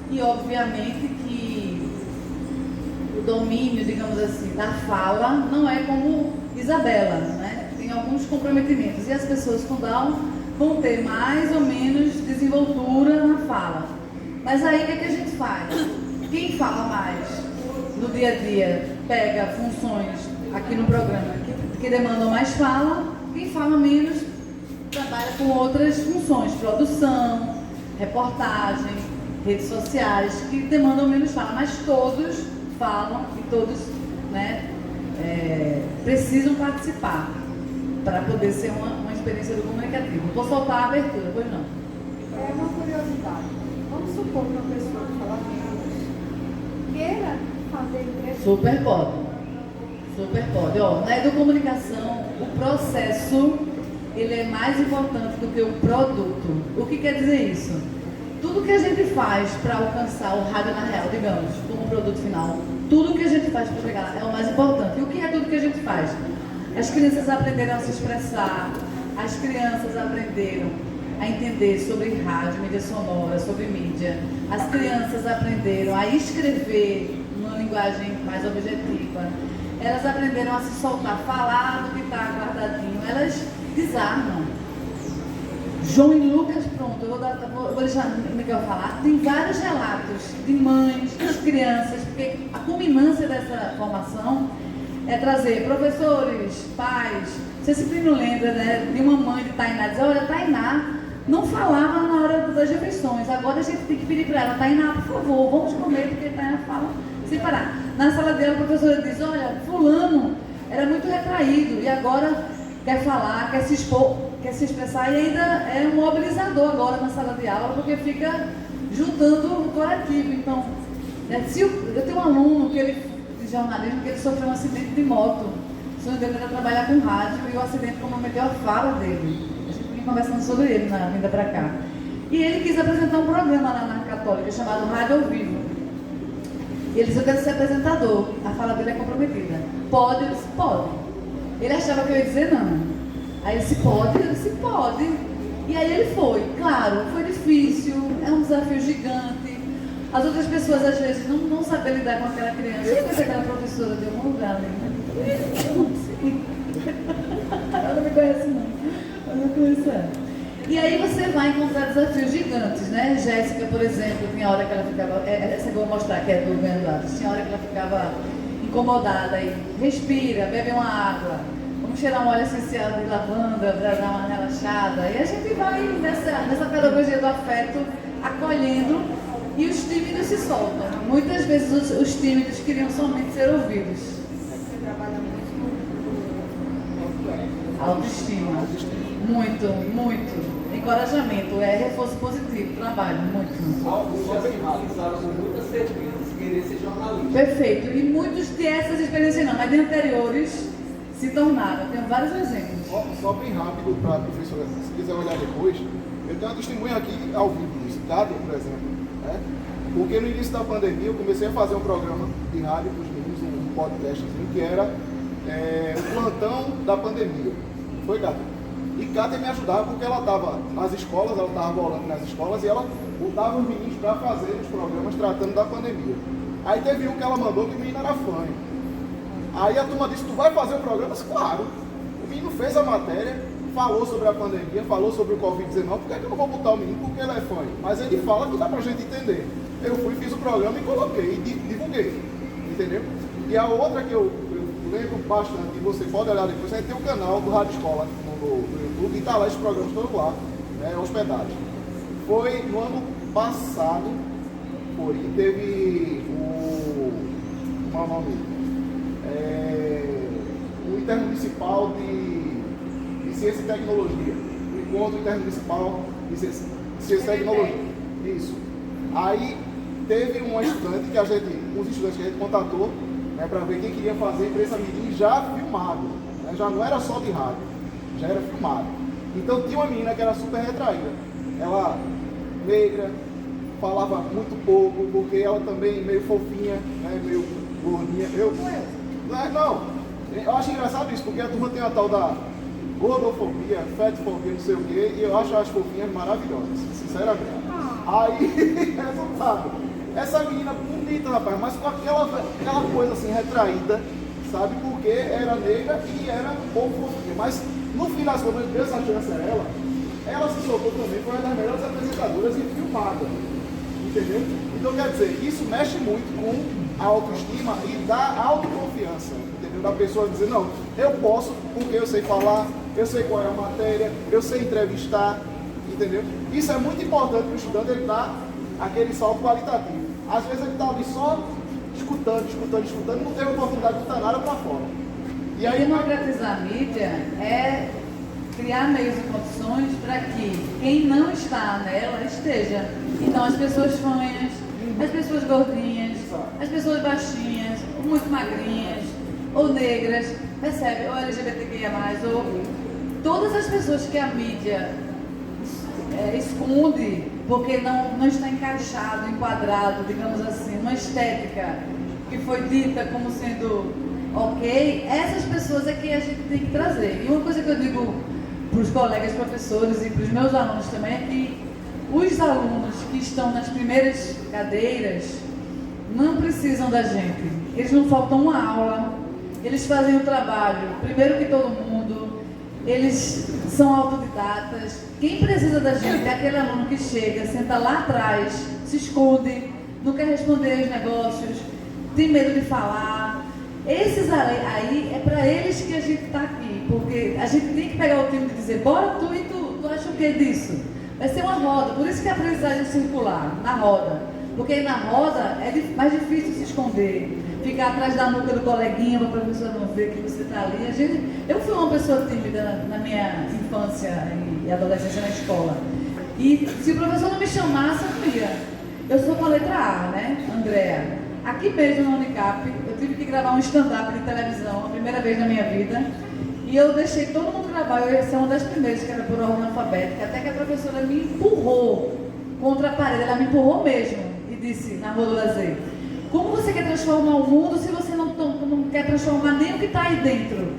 E obviamente que o domínio, digamos assim, da fala não é como Isabela, né? Tem alguns comprometimentos. E as pessoas com Down vão ter mais ou menos desenvoltura na fala. Mas aí o que a gente faz? Quem fala mais no dia a dia pega funções aqui no programa que que demandam mais fala, quem fala menos trabalha com outras funções, produção, reportagem, redes sociais, que demandam menos fala, mas todos falam e todos, né, precisam participar para poder ser uma experiência do comunicativo. Vou soltar a abertura, pois não? É uma curiosidade. Vamos supor que uma pessoa que fala menos queira fazer entrevista. Super pode. Super pode. Ó, na educomunicação, o processo ele é mais importante do que o produto. O que quer dizer isso? Tudo que a gente faz para alcançar o Rádio na Real, digamos, como produto final, tudo que a gente faz para chegar lá é o mais importante. E o que é tudo que a gente faz? As crianças aprenderam a se expressar, as crianças aprenderam a entender sobre rádio, mídia sonora, sobre mídia. As crianças aprenderam a escrever numa linguagem mais objetiva. Elas aprenderam a se soltar, falar do que está guardadinho. Elas desarmam. João e Lucas, pronto, eu vou deixar o Miguel falar. Tem vários relatos de mães, de crianças, porque a culminância dessa formação é trazer professores, pais. Você sempre não lembra, né, de uma mãe de Tainá dizer: olha, Tainá não falava na hora das refeições, agora a gente tem que pedir para ela: Tainá, por favor, vamos comer, porque Tainá fala sem parar. Na sala dela, a professora diz: olha, fulano era muito retraído e agora quer falar, quer se expor, quer se expressar, e ainda é um mobilizador agora na sala de aula, porque fica juntando o coletivo. Então, se eu tenho um aluno de jornalismo que ele sofreu um acidente de moto. O sonho dele era trabalhar com rádio e o acidente comprometeu a fala dele. A gente vinha conversando sobre ele na vinda para cá. E ele quis apresentar um programa lá na Católica chamado Rádio ao Vivo. E ele disse: eu quero ser apresentador. A fala dele é comprometida. Pode? Eu disse: pode. Ele achava que eu ia dizer não. Aí ele disse: pode? Eu disse: pode. E aí ele foi. Claro, foi difícil, é um desafio gigante. As outras pessoas às vezes não sabem lidar com aquela criança. Eu pensei que aquela professora de algum lugar ali. Eu não sei. Ela não me conhece não. Eu não conheço ela. E aí você vai encontrar desafios gigantes, né? Jéssica, por exemplo, tinha hora que ela ficava... Essa eu vou mostrar, que é do Bernardo. Tinha hora que ela ficava incomodada e respira, bebe uma água. Vamos cheirar um óleo essencial de lavanda para dar uma relaxada. E a gente vai nessa pedagogia do afeto, acolhendo, e os tímidos se soltam. Muitas vezes os tímidos queriam somente ser ouvidos. Você trabalha muito com Autoestima. Muito. Encorajamento, reforço positivo, trabalho, muito. Alguns já finalizaram com muita certeza querer ser jornalista. Perfeito. E muitos de essas experiências não, mas de anteriores se tornaram. Tenho vários exemplos. Só bem rápido para a professora, se quiser olhar depois, eu tenho uma testemunha aqui ao vivo, citado, por exemplo. Né? Porque no início da pandemia eu comecei a fazer um programa de rádio para os meninos, um podcast, que era o plantão da pandemia. Foi, Cátia? E Cátia me ajudava porque ela estava nas escolas, ela estava volando nas escolas e ela botava os meninos para fazer os programas tratando da pandemia. Aí teve um que ela mandou que o menino era fã. Aí a turma disse: tu vai fazer o programa? Eu disse: claro. O menino fez a matéria, falou sobre a pandemia, falou sobre o Covid-19. Por que eu não vou botar o menino? Porque ele é fã. Mas ele fala que dá pra gente entender. Eu fui, fiz o programa e coloquei, e divulguei. Entendeu? E a outra que eu lembro bastante, e você pode olhar depois, aí tem o canal do Rádio Escola no YouTube, e tá lá esses programas todos lá, né, hospedados. Foi no ano passado, que teve o nome, o Intermunicipal de Ciência e Tecnologia, o Encontro Intermunicipal de Ciência e Tecnologia. Isso. Aí teve uma estudante que uns estudantes que a gente contatou, né, para ver quem queria fazer imprensa mirim já filmado, né, já não era só de rádio, já era filmado. Então tinha uma menina que era super retraída, ela negra, falava muito pouco, porque ela também meio fofinha, né, meio gordinha. Eu acho engraçado isso, porque a turma tem a tal da gordofobia, fetofobia, não sei o quê, e eu acho as fofinhas maravilhosas, sinceramente. Aí, resultado, essa menina bonita, rapaz, mas com aquela coisa assim, retraída, sabe, porque era negra e era um pouco fofinha. Mas no fim das contas, Deus achou essa ela se soltou também, foi uma das melhores apresentadoras e filmada. Entendeu? Então quer dizer, isso mexe muito com a autoestima e dá autoconfiança. Entendeu? da pessoa dizer, não, eu posso porque eu sei falar, eu sei qual é a matéria, eu sei entrevistar, entendeu? Isso é muito importante para o estudante, ele dar aquele salto qualitativo. Às vezes ele está ali só escutando, não tem a oportunidade de botar nada para fora. E aí, democratizar a mídia é criar meios e condições para que quem não está nela esteja. Então, as pessoas fanhas, as pessoas gordinhas, as pessoas baixinhas, ou muito magrinhas, ou negras, percebe? Ou LGBTQIA+, ou todas as pessoas que a mídia esconde porque não está encaixado, enquadrado, digamos assim, uma estética que foi dita como sendo ok, essas pessoas é que a gente tem que trazer. E uma coisa que eu digo para os colegas professores e para os meus alunos também é que os alunos que estão nas primeiras cadeiras não precisam da gente. Eles não faltam uma aula, eles fazem o trabalho primeiro que todo mundo, eles são autodidatas. Quem precisa da gente é aquele aluno que chega, senta lá atrás, se esconde, não quer responder aos negócios, tem medo de falar. Esses aí é para eles que a gente está aqui, porque a gente tem que pegar o tempo de dizer, bora tu e tu acha o que disso? Vai ser uma roda, por isso que a aprendizagem é circular, na roda. Porque na roda é mais difícil se esconder, ficar atrás da nuca do coleguinha para a professora não ver que você está ali. Eu fui uma pessoa tímida na minha infância e adolescência na escola. E se o professor não me chamasse, eu não ia. Eu sou com a letra A, né, Andréa? Aqui mesmo na Unicap, eu tive que gravar um stand-up de televisão, a primeira vez na minha vida. E eu deixei todo mundo gravar, eu ia ser uma das primeiras, que era por ordem alfabética, até que a professora me empurrou contra a parede, ela me empurrou mesmo e disse, na Rua do Lazer, como você quer transformar o mundo se você não quer transformar nem o que está aí dentro?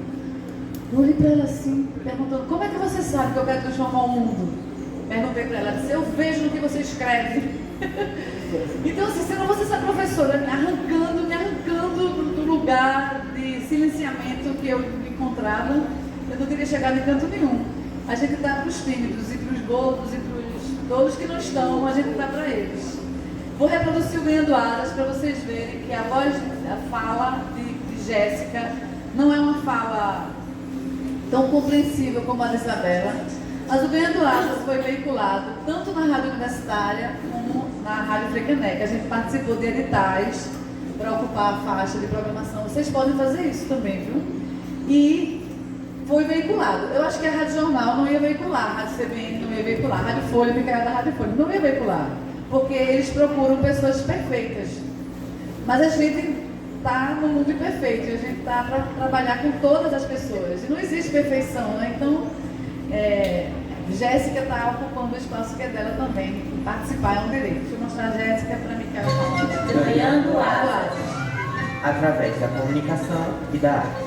Eu olhei para ela assim, perguntando, como é que você sabe que eu quero transformar o mundo? Perguntei para ela, ela disse, eu vejo no que você escreve. Então, assim, se não fosse essa professora me arrancando do lugar de silenciamento que eu me encontrava, eu não teria chegado em canto nenhum. A gente dá para os tímidos e para os gordos e para todos que não estão, a gente dá para eles. Vou reproduzir o Ganhando Asas para vocês verem que a fala de Jéssica não é uma fala tão compreensível como a de Isabela, mas o Ganhando Asas foi veiculado tanto na Rádio Universitária como na Rádio Frecaneca. A gente participou de editais para ocupar a faixa de programação. Vocês podem fazer isso também, viu? E foi veiculado. Eu acho que a Rádio Jornal não ia veicular, a Rádio CBN não ia veicular, a Rádio Folha, Micael da Rádio Folha, não ia veicular, porque eles procuram pessoas perfeitas. Mas a gente está no mundo imperfeito, a gente está para trabalhar com todas as pessoas. E não existe perfeição, né? Então, Jéssica está ocupando o espaço que é dela também. Participar é um direito. Deixa eu mostrar a Jéssica para Micael. Ganhando asas através da comunicação e da arte.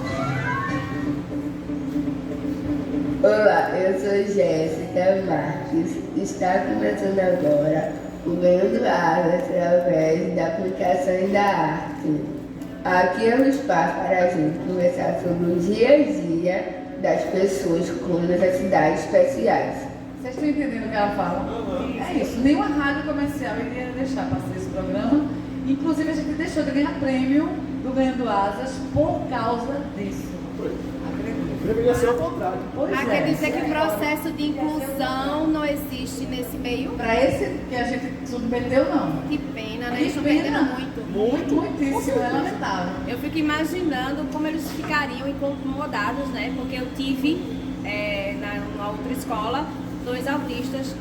Olá, eu sou Jéssica Marques. Está começando agora o Ganhando Asas através da aplicação e da arte. Aqui é um espaço para a gente conversar sobre o dia a dia das pessoas com necessidades especiais. Vocês estão entendendo o que ela fala? É isso, nenhuma rádio comercial iria deixar passar esse programa. Inclusive a gente deixou de ganhar prêmio do Ganhando Asas por causa disso. Deveria ser o contrário. Quer dizer que o processo de inclusão não existe nesse meio? Para esse que a gente submeteu, não. Que pena, né? Que Eles estão pena. perdendo muito. Muitíssimo, é lamentável. Eu fico imaginando como eles ficariam incomodados, né? Porque eu tive na outra escola 2 autistas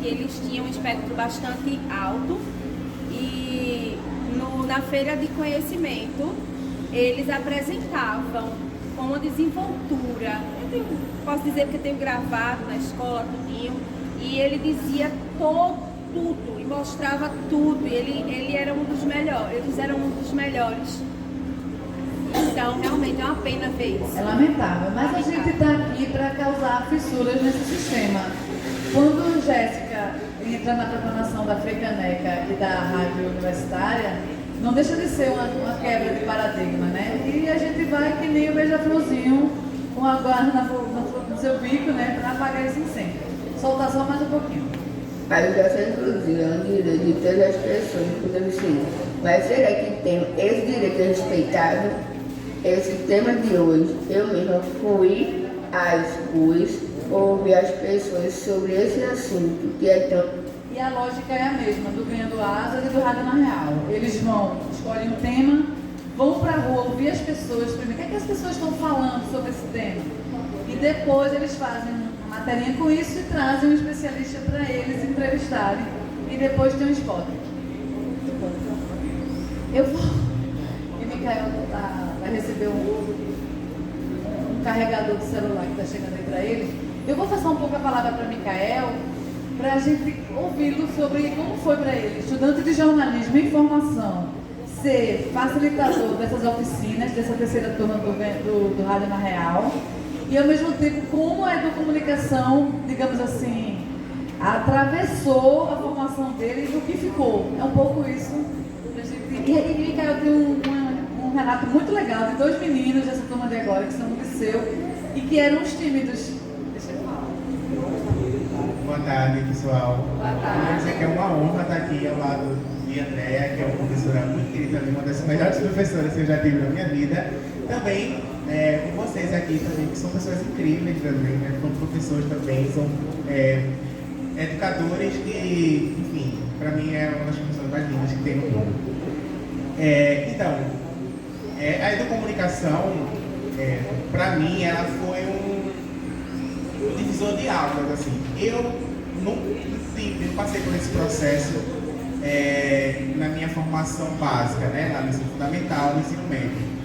que eles tinham um espectro bastante alto e na feira de conhecimento eles apresentavam com uma desenvoltura. Posso dizer porque eu tenho gravado na escola tudinho, e ele dizia tudo e mostrava tudo. Ele era um dos melhores, eles eram um dos melhores. Então, realmente é uma pena ver isso. É lamentável, mas a gente está aqui para causar fissuras nesse sistema. Quando Jéssica entra na programação da Frecaneca e da Rádio Universitária, não deixa de ser uma quebra de paradigma, né? E a gente vai que nem o beija-florzinho com a guarda no seu bico, né? Para apagar esse incêndio. Soltar só mais um pouquinho. A educação inclusiva é um direito de todas as pessoas, inclusive sim. Mas será que tem esse direito respeitado? esse tema de hoje. Eu mesma fui às ruas ouvir as pessoas sobre esse assunto que é tão... E a lógica é a mesma, do Ganhando Asas e do Rádio na Real. Eles vão, escolhem um tema, vão para a rua ouvir as pessoas primeiro. O que é que as pessoas estão falando sobre esse tema? E depois eles fazem uma materinha com isso e trazem um especialista para eles entrevistarem. E depois tem um spot. Eu vou... E Micael vai receber um carregador de celular que está chegando aí para eles. Eu vou passar um pouco a palavra para Micael, para a gente ouvi-lo sobre como foi para ele, estudante de jornalismo e informação, ser facilitador dessas oficinas, dessa terceira turma do Rádio na Real, e ao mesmo tempo como a educomunicação, digamos assim, atravessou a formação dele e do que ficou. É um pouco isso. E Micael tem um relato muito legal de 2 meninos dessa turma de agora, que estão no liceu, e que eram os tímidos. Deixa eu falar. Boa tarde, pessoal. Boa tarde. Quero dizer que é uma honra estar aqui ao lado de Andréa, que é uma professora muito querida, uma das melhores professoras que eu já tive na minha vida. Também com vocês aqui também, que são pessoas incríveis também, né? Como professores também, são educadores que, enfim, para mim é uma das pessoas mais lindas que tem no mundo. Então, a educomunicação, para mim, ela foi um divisor de águas, assim. Eu passei por esse processo na minha formação básica, né, no ensino fundamental, no ensino médio.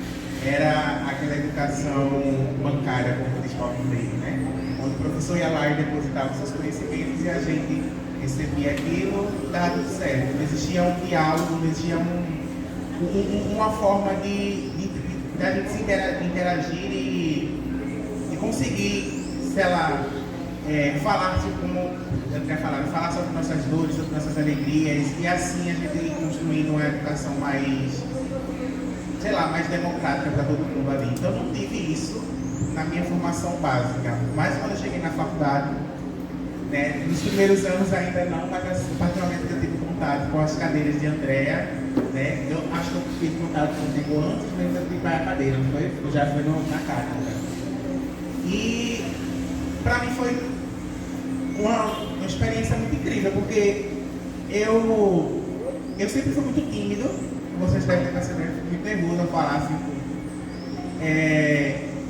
Era aquela educação bancária, como eles falam no meio, né? Onde o professor ia lá e depositava seus conhecimentos e a gente recebia aquilo, dava tudo certo. Não existia um diálogo, não existia uma forma de a gente se interagir e conseguir, sei lá, falar sobre nossas dores, sobre nossas alegrias, e assim a gente ir construindo uma educação mais, sei lá, mais democrática para todo mundo ali. Então eu não tive isso na minha formação básica, mas quando eu cheguei na faculdade, né, nos primeiros anos ainda não, mas a partir do momento que eu tive contato com as cadeiras de Andréa, né, eu acho que eu tive contato contigo antes mesmo de ir para a cadeira, não foi? Eu já fui na cátedra. E para mim foi uma experiência muito incrível, porque eu sempre fui muito tímido, vocês devem ter percebido, eu fico muito nervoso ao falar assim.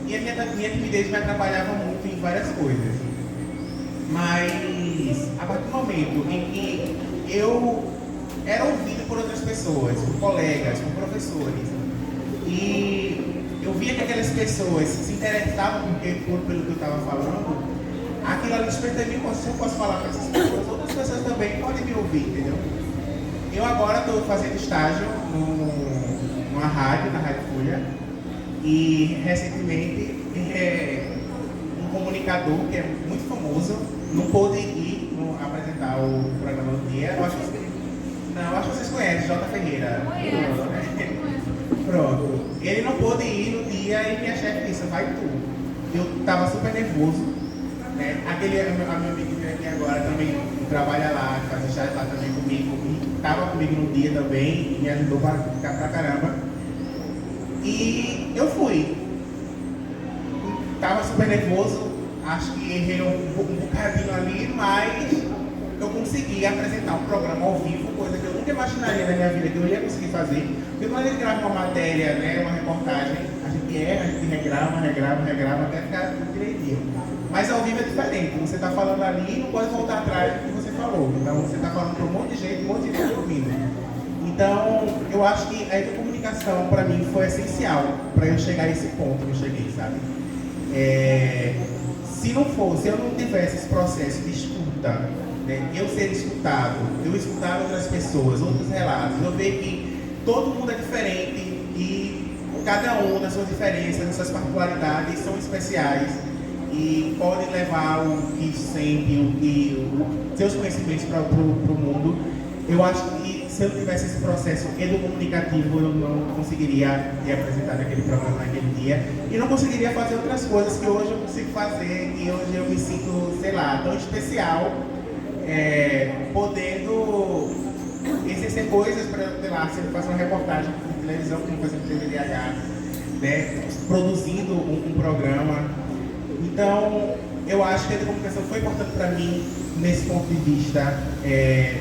E a minha timidez me atrapalhava muito em várias coisas. Mas a partir do momento em que eu era ouvido por outras pessoas, por colegas, por professores, e eu via que aquelas pessoas se interessavam pelo que eu estava falando, aquilo ali despertou em mim, se eu posso falar para essas pessoas, outras pessoas também podem me ouvir, entendeu? Eu agora estou fazendo estágio numa rádio, na Rádio Folha, e recentemente um comunicador que é muito famoso não pôde ir apresentar o programa do dia. Eu acho que vocês conhecem, J. Ferreira. Pronto. Ele não pôde ir no dia e minha chefe disse, vai tu. Eu estava super nervoso. Né? A meu amigo que aqui agora também trabalha lá, faz estágio lá também comigo, e estava comigo no dia também, e me ajudou pra caramba. E eu fui. Estava super nervoso, acho que errei um bocadinho ali, mas eu consegui apresentar um programa ao vivo, coisa que eu nunca imaginaria na minha vida que eu ia conseguir fazer. Porque quando a gente grava uma matéria, né, uma reportagem, a gente erra, a gente regrava até ficar tudo direitinho. Mas ao vivo é diferente, você está falando ali e não pode voltar atrás do que você falou. Então você está falando para um monte de gente ouvindo. Então eu acho que a educomunicação para mim foi essencial para eu chegar a esse ponto que eu cheguei, sabe? Se eu não tivesse esse processo de escuta, né, eu ser escutado, eu escutar outras pessoas, outros relatos, eu ver que todo mundo é diferente e cada um nas suas diferenças, nas suas particularidades são especiais e podem levar o que sente, seus conhecimentos para o mundo. Eu acho que se eu tivesse esse processo educomunicativo, eu não conseguiria me apresentar naquele programa naquele dia e não conseguiria fazer outras coisas que hoje eu consigo fazer e hoje eu me sinto, sei lá, tão especial, podendo exercer coisas para, sei lá, se eu faço uma reportagem de televisão, como fazer no TVDH, né, produzindo um programa. Então, eu acho que a comunicação foi importante para mim nesse ponto de vista,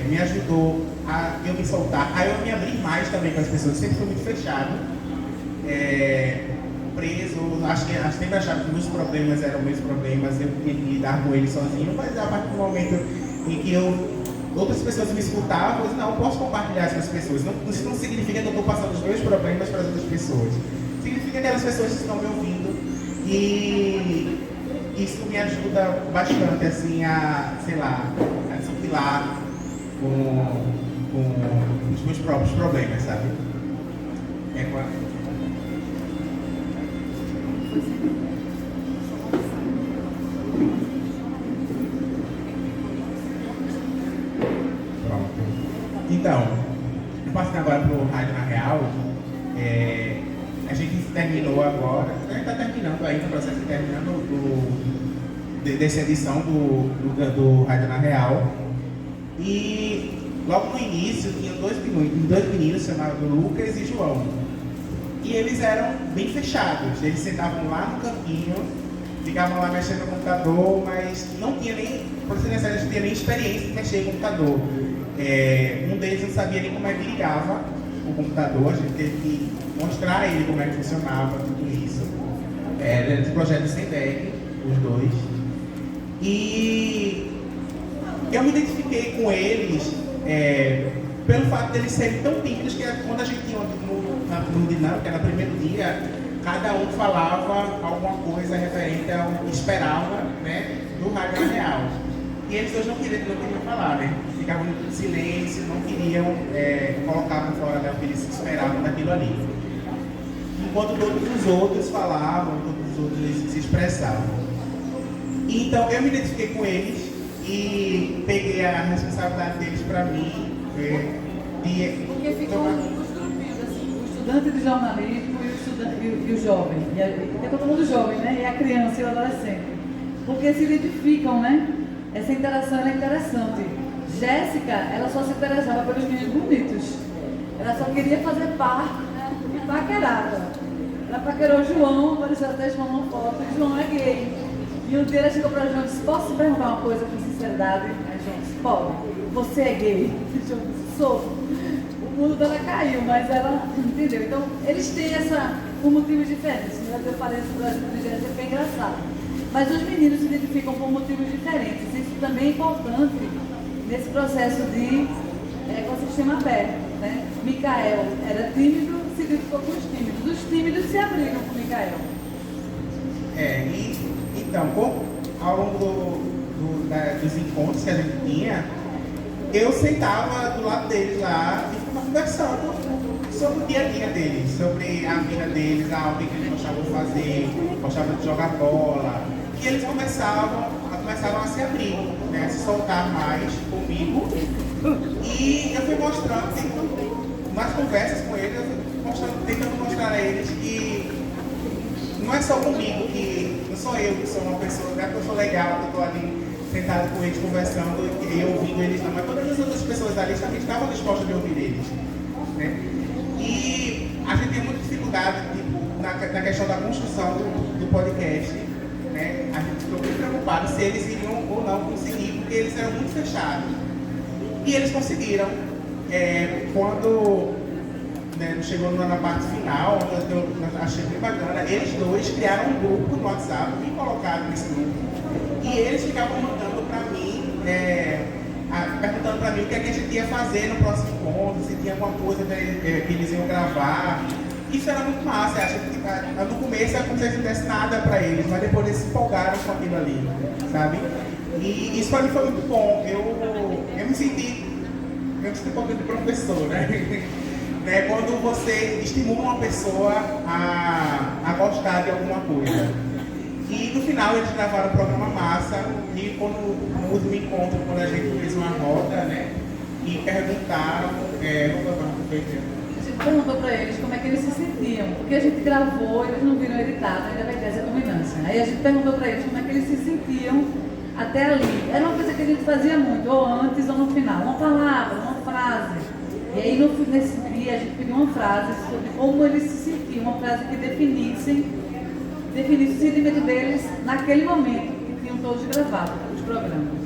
me ajudou a eu me soltar, a eu me abrir mais também com as pessoas. Eu sempre fui muito fechado, preso, acho que sempre achava que meus problemas eram meus problemas, eu tinha que lidar com eles sozinho, mas a partir do momento em que outras pessoas me escutavam, eu disse, não, eu posso compartilhar isso com as pessoas. Isso não significa que eu estou passando os meus problemas para as outras pessoas. Significa que aquelas pessoas estão me ouvindo e isso me ajuda bastante, assim, a, sei lá, a desopilar com os meus próprios problemas, sabe? Pronto. Então, passando agora para o Rádio na Real, a gente terminou agora, a gente está terminando ainda, o processo de terminando dessa edição do Rádio na Real. E logo no início tinha dois meninos chamados Lucas e João. E eles eram bem fechados, eles sentavam lá no campinho, ficavam lá mexendo no computador, mas não tinha nem, por ser necessário, não tinha nem experiência de mexer no computador. Um deles não sabia nem como é que ligava o computador, a gente teve que mostrar a ele como é que funcionava tudo isso. Era do projeto Sendec, os dois. E eu me identifiquei com eles pelo fato de eles serem tão tímidos que quando a gente tinha no dinâmica, no primeiro dia, cada um falava alguma coisa referente ao que esperava, né, do Rádio na Real. E eles dois não queriam falar, né? Ficavam em silêncio, não queriam colocar para fora, né, o que eles esperavam daquilo ali. Enquanto todos os outros falavam, todos os outros se expressavam. Então eu me identifiquei com eles e peguei a responsabilidade deles para mim. Porque ficou os grupinhos, assim, o estudante de jornalismo e o jovem. E é todo mundo jovem, né? E a criança e o adolescente. Porque se identificam, né? Essa interação é interessante. Jéssica, ela só se interessava pelos meninos bonitos. Ela só queria fazer parte, né? E paquerada. Ela paquerou o João, apareceu até João uma foto. O João é gay. E um dia ela chegou para o João e disse, posso perguntar uma coisa com sinceridade? Aí João disse, pode. Você é gay? O João disse, sou. O mundo dela caiu, mas ela entendeu. Então, eles têm por motivos diferentes. Eu falei isso para é bem engraçado. Mas os meninos se identificam por motivos diferentes. Isso também é importante nesse processo de ecossistema aberto, né? Micael era tímido, se identificou com os tímidos. Os tímidos se abriram com o Micael. Então, ao longo dos encontros que a gente tinha, eu sentava do lado deles lá e ficava conversando sobre o dia a dia deles, sobre a vida deles, o que eles gostavam de fazer, gostavam de jogar bola. E eles começavam a se abrir, né, a se soltar mais comigo. E eu fui mostrando, nas conversas com eles, tentando mostrar a eles que não é só comigo, que não sou eu que sou uma pessoa, não é que eu sou legal, que eu estou ali sentado com eles, conversando e ouvindo eles, não, mas todas as outras pessoas ali também estavam dispostas a ouvir eles, né? E a gente tem muita dificuldade na questão da construção do podcast, né? A gente ficou muito preocupado se eles iriam ou não conseguir, porque eles eram muito fechados. E eles conseguiram. Quando chegou na parte final, eu achei bem bacana, eles dois criaram um grupo no WhatsApp, me colocaram nesse grupo, e eles ficavam mandando para mim, perguntando para mim o que a gente ia fazer no próximo encontro, se tinha alguma coisa que eles iam gravar. Isso era muito massa, acho que no começo é como se não desse nada para eles, mas depois eles se empolgaram com aquilo ali, sabe? E isso para mim foi muito bom, eu me senti um pouco de professor, né? Quando você estimula uma pessoa a gostar de alguma coisa. E no final eles gravaram o programa massa, e no último encontro, quando a gente fez uma roda, né, e perguntaram, a gente perguntou para eles como é que eles se sentiam, porque a gente gravou, eles não viram editado, ainda vai ter essa dominância. Aí a gente perguntou para eles como é que eles se sentiam até ali. Era uma coisa que a gente fazia muito, ou antes ou no final, uma palavra, uma frase. E aí pedir, a gente pediu uma frase sobre como eles se sentiam, uma frase que definisse o sentimento deles naquele momento que tinham todos gravados os programas.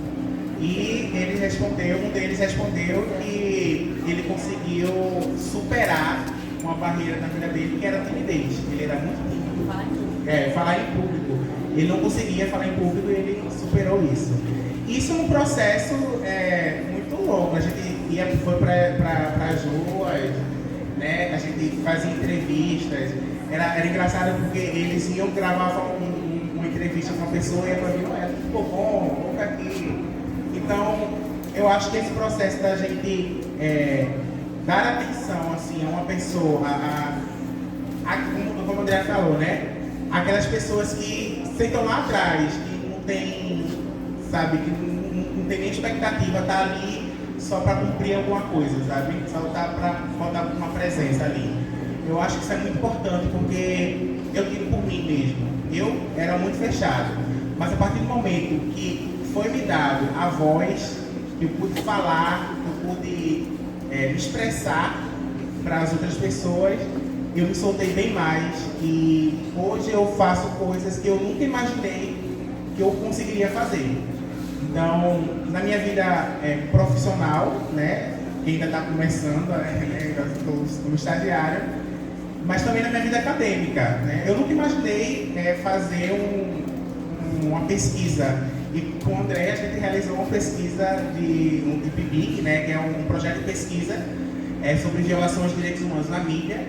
E um deles respondeu que ele conseguiu superar uma barreira na vida dele, que era a timidez. Ele era muito tímido. Falar em público. Ele não conseguia falar em público e ele superou isso. Isso é um processo muito longo. A gente foi para as ruas, né? A gente fazia entrevistas. Era engraçado porque eles iam gravar uma entrevista com uma pessoa e a pessoa ia, ficou bom, vamos aqui. Então, eu acho que esse processo da gente dar atenção assim, a uma pessoa, como o André falou, né? Aquelas pessoas que sentam lá atrás, que não tem, sabe, que não tem nem expectativa, tá ali só para cumprir alguma coisa, sabe? Só tá para botar uma presença ali. Eu acho que isso é muito importante, porque eu digo por mim mesmo, eu era muito fechado, mas a partir do momento que foi me dado a voz, que eu pude falar, que eu pude me expressar para as outras pessoas, eu me soltei bem mais e hoje eu faço coisas que eu nunca imaginei que eu conseguiria fazer. Então, na minha vida profissional, né, que ainda está começando, eu estou como estagiário, mas também na minha vida acadêmica, né, eu nunca imaginei fazer uma pesquisa. E com o André a gente realizou uma pesquisa de PIBIC, né, que é um projeto de pesquisa sobre violações de direitos humanos na mídia.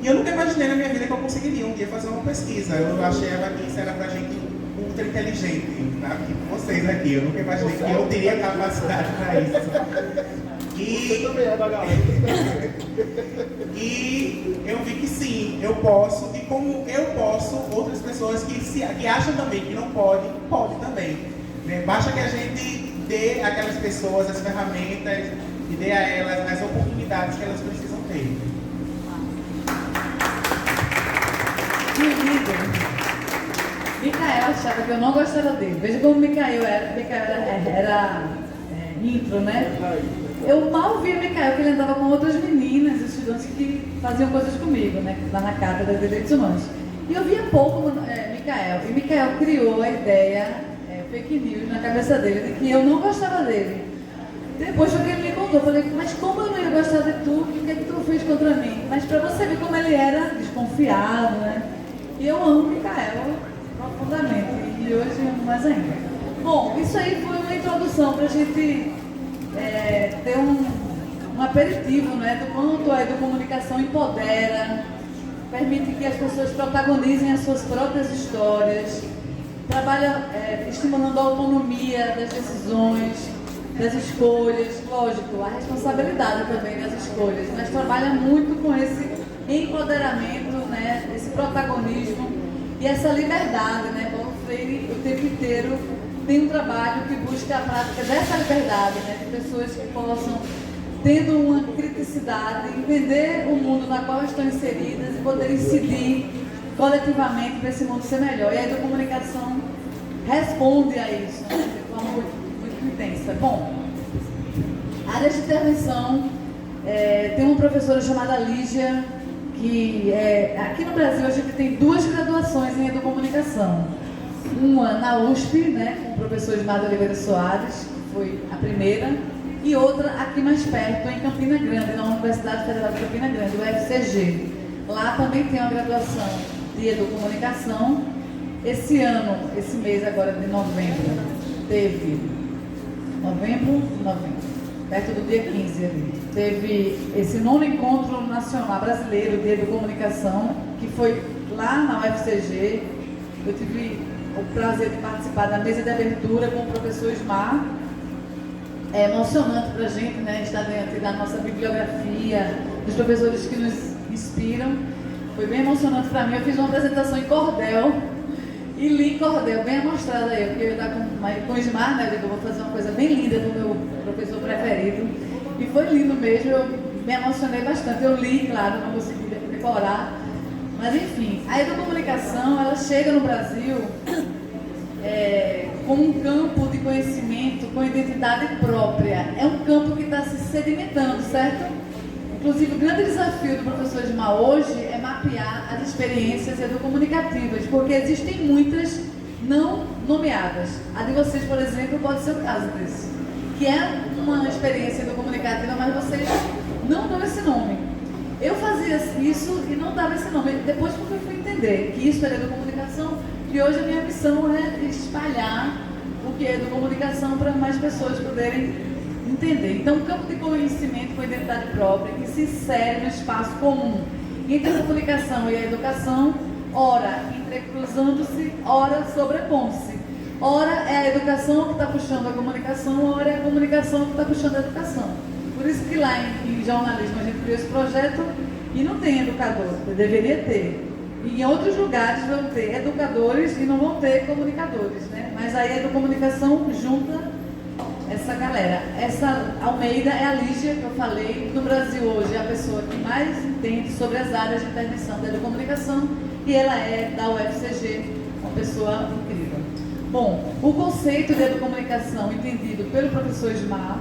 E eu nunca imaginei na minha vida que eu conseguiria um dia fazer uma pesquisa. Eu achava que isso era pra gente ultra inteligente, tá? Tipo vocês aqui. Eu nunca imaginei que eu teria capacidade para isso. Você também é da galera. E eu vi que sim, eu posso. E como eu posso, outras pessoas que acham também que não podem também. Né? Basta que a gente dê àquelas pessoas as ferramentas e dê a elas as oportunidades que elas precisam ter. Micael achava que eu não gostava dele. Veja como Micael era intro, né? Eu mal via Micael, que ele andava com outras meninas, estudantes que faziam coisas comigo, né? Lá na Cátedra de Direitos Humanos. E eu via pouco Micael. E Micael criou a ideia, fake news, na cabeça dele, de que eu não gostava dele. Depois foi que ele me contou, eu falei, mas como eu não ia gostar de tu? O que é que tu fez contra mim? Mas pra você ver como ele era desconfiado, né? E eu amo Micael profundamente, e hoje mais ainda. Bom, isso aí foi uma introdução para a gente ter um aperitivo, né, do quanto a educomunicação empodera, permite que as pessoas protagonizem as suas próprias histórias, trabalha estimulando a autonomia das decisões, das escolhas, lógico, a responsabilidade também das escolhas, mas trabalha muito com esse empoderamento, né, esse protagonismo e essa liberdade, né? Paulo Freire o tempo inteiro tem um trabalho que busca a prática dessa liberdade, né, de pessoas que possam, tendo uma criticidade, entender o mundo na qual estão inseridas e poder incidir coletivamente para esse mundo ser melhor. E a educomunicação responde a isso, né, de forma muito intensa. Bom, áreas de intervenção, tem uma professora chamada Lígia, que aqui no Brasil a gente tem 2 graduações em educomunicação. Uma na USP, né, com o professor Ismael Oliveira Soares, que foi a primeira, e outra aqui mais perto, em Campina Grande, na Universidade Federal de Campina Grande, o UFCG. Lá também tem uma graduação de educomunicação. Esse ano, esse mês agora de novembro, teve novembro, perto do dia 15 ali, teve esse 9º Encontro Nacional Brasileiro de Educomunicação, que foi lá na UFCG. Eu tive o prazer de participar da mesa de abertura com o professor Ismar. É emocionante para a gente, né, estar dentro da nossa bibliografia, dos professores que nos inspiram. Foi bem emocionante para mim. Eu fiz uma apresentação em cordel e li cordel, bem amostrada aí, porque eu ia estar com o Ismar, né, eu vou fazer uma coisa bem linda do meu professor preferido. E foi lindo mesmo, eu me emocionei bastante. Eu li, claro, não consegui decorar. Mas enfim, a educomunicação, ela chega no Brasil como um campo de conhecimento com identidade própria. É um campo que está se sedimentando, certo? Inclusive, o grande desafio do professor Edmar hoje é mapear as experiências educomunicativas, porque existem muitas não nomeadas. A de vocês, por exemplo, pode ser o caso desse, que é uma experiência educomunicativa, mas vocês não dão esse nome. Eu fazia isso e não dava esse nome. Depois que eu fui entender que isso era educomunicação, e hoje a minha missão é espalhar o que é educomunicação para mais pessoas poderem entender. Então, um campo de conhecimento com identidade própria que se insere no espaço comum entre a comunicação e a educação, ora entrecruzando-se, ora sobrepondo-se. Ora é a educação que está puxando a comunicação, ora é a comunicação que está puxando a educação. Por isso que lá em jornalismo a gente criou esse projeto e não tem educador, deveria ter. E em outros lugares vão ter educadores e não vão ter comunicadores, né? Mas aí a educomunicação junta essa galera. Essa Almeida é a Lígia que eu falei. No Brasil hoje é a pessoa que mais entende sobre as áreas de intervenção da educomunicação e ela é da UFCG, uma pessoa incrível. Bom, o conceito de educomunicação entendido pelo professor Edmar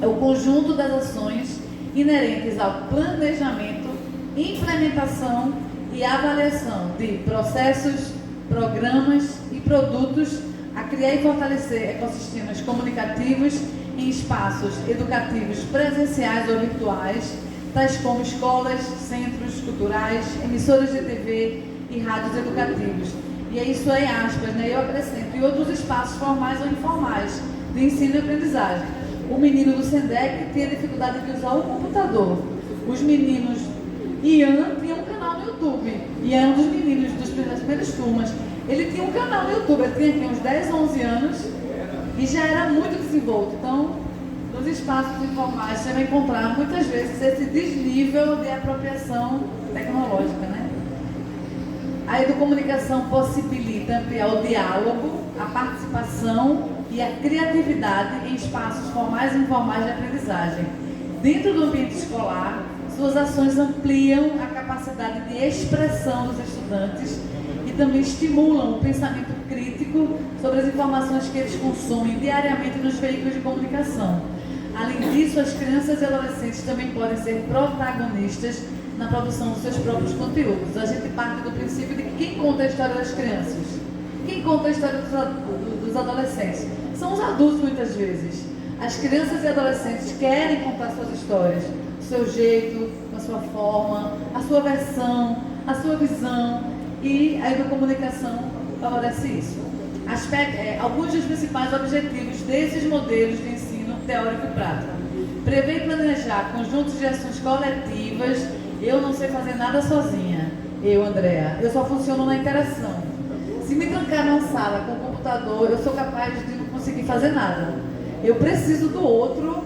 é o conjunto das ações inerentes ao planejamento, implementação e avaliação de processos, programas e produtos a criar e fortalecer ecossistemas comunicativos em espaços educativos presenciais ou virtuais, tais como escolas, centros culturais, emissoras de TV e rádios educativos. E é isso aí, aspas, né? Eu acrescento, e outros espaços formais ou informais de ensino e aprendizagem. O menino do SENDEC tinha dificuldade de usar o computador. Os meninos Ian tinha um canal no YouTube. Ian é um dos meninos das primeiras turmas. Ele tinha um canal no YouTube, ele tinha aqui uns 10, 11 anos e já era muito desenvolto. Então, nos espaços informais, você vai encontrar muitas vezes esse desnível de apropriação tecnológica, né? A educomunicação possibilita ampliar o diálogo, a participação e a criatividade em espaços formais e informais de aprendizagem. Dentro do ambiente escolar, suas ações ampliam a capacidade de expressão dos estudantes e também estimulam o pensamento crítico sobre as informações que eles consomem diariamente nos veículos de comunicação. Além disso, as crianças e adolescentes também podem ser protagonistas na produção dos seus próprios conteúdos. A gente parte do princípio de que quem conta a história das crianças, quem conta a história dos adolescentes, são os adultos muitas vezes. As crianças e adolescentes querem contar suas histórias, o seu jeito, a sua forma, a sua versão, a sua visão, e a educomunicação favorece isso. Alguns dos principais objetivos desses modelos de ensino teórico e prático: prever e planejar conjuntos de ações coletivas. Eu não sei fazer nada sozinha. Eu, Andréa, eu só funciono na interação. Se me trancar numa sala com o computador, eu sou capaz de não conseguir fazer nada. Eu preciso do outro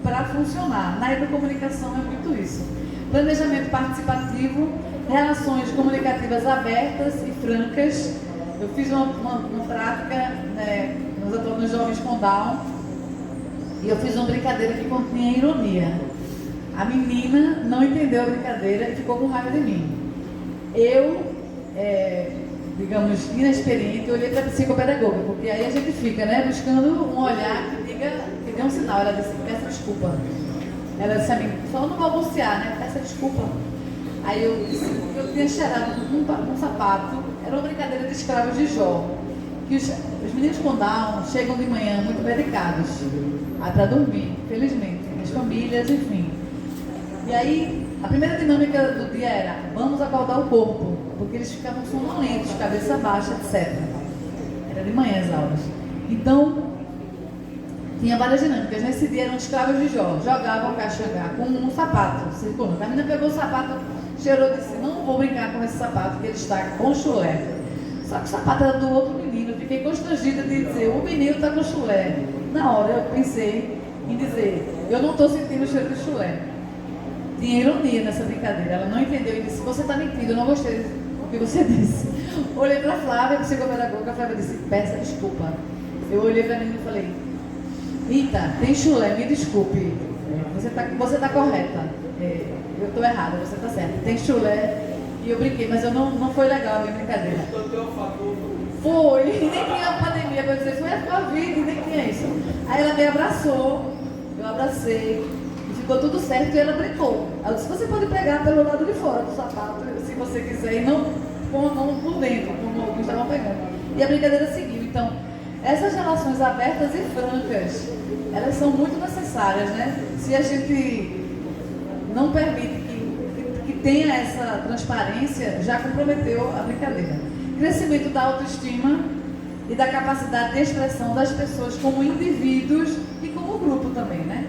para funcionar. Na educomunicação é muito isso. Planejamento participativo, relações comunicativas abertas e francas. Eu fiz uma prática, né, nos jovens com Down, e eu fiz uma brincadeira que continha ironia. A menina não entendeu a brincadeira e ficou com raiva de mim. Eu, digamos, inexperiente, eu olhei para a psicopedagoga, porque aí a gente fica, né, buscando um olhar que diga, que dê um sinal. Ela disse: peça desculpa. Ela disse a mim, só não balbuciar, né, peça desculpa. Aí eu disse que eu tinha cheirado um sapato. Era uma brincadeira de escravos de Jó, que os meninos com Down chegam de manhã muito medicados para dormir, felizmente, as famílias, enfim. E aí, a primeira dinâmica do dia era: vamos acordar o corpo, porque eles ficavam sonolentos, cabeça baixa, etc. Era de manhã as aulas. Então, tinha várias dinâmicas. Nesse dia eram escravos de Jó, jogavam caixa H com um sapato circulando. A menina pegou o sapato, cheirou e disse: não vou brincar com esse sapato, que ele está com chulé. Só que o sapato era do outro menino. Eu fiquei constrangida de dizer: o menino está com chulé. Na hora eu pensei em dizer: eu não estou sentindo o cheiro de chulé. Tinha ironia nessa brincadeira. Ela não entendeu e disse: você está mentindo, eu não gostei do que você disse. Olhei para a Flávia, a psicopedagoga. A Flávia disse: peça desculpa. Eu olhei para a menina e falei: Rita, tem chulé, me desculpe. Você tá correta. Eu estou errada, você está certa. Tem chulé. E eu brinquei, mas eu não foi legal a minha brincadeira. Foi, e nem tinha pandemia, foi a Covid, nem tinha isso. Aí ela me abraçou, eu abracei, e ficou tudo certo e ela brincou. Ela disse, você pode pegar pelo lado de fora do sapato, se você quiser, e não com a mão por dentro, como que estavam pegando. E a brincadeira seguiu. Então, essas relações abertas e francas, elas são muito necessárias, né? Se a gente não permite que tenha essa transparência, já comprometeu a brincadeira. Crescimento da autoestima e da capacidade de expressão das pessoas como indivíduos e como grupo também, né?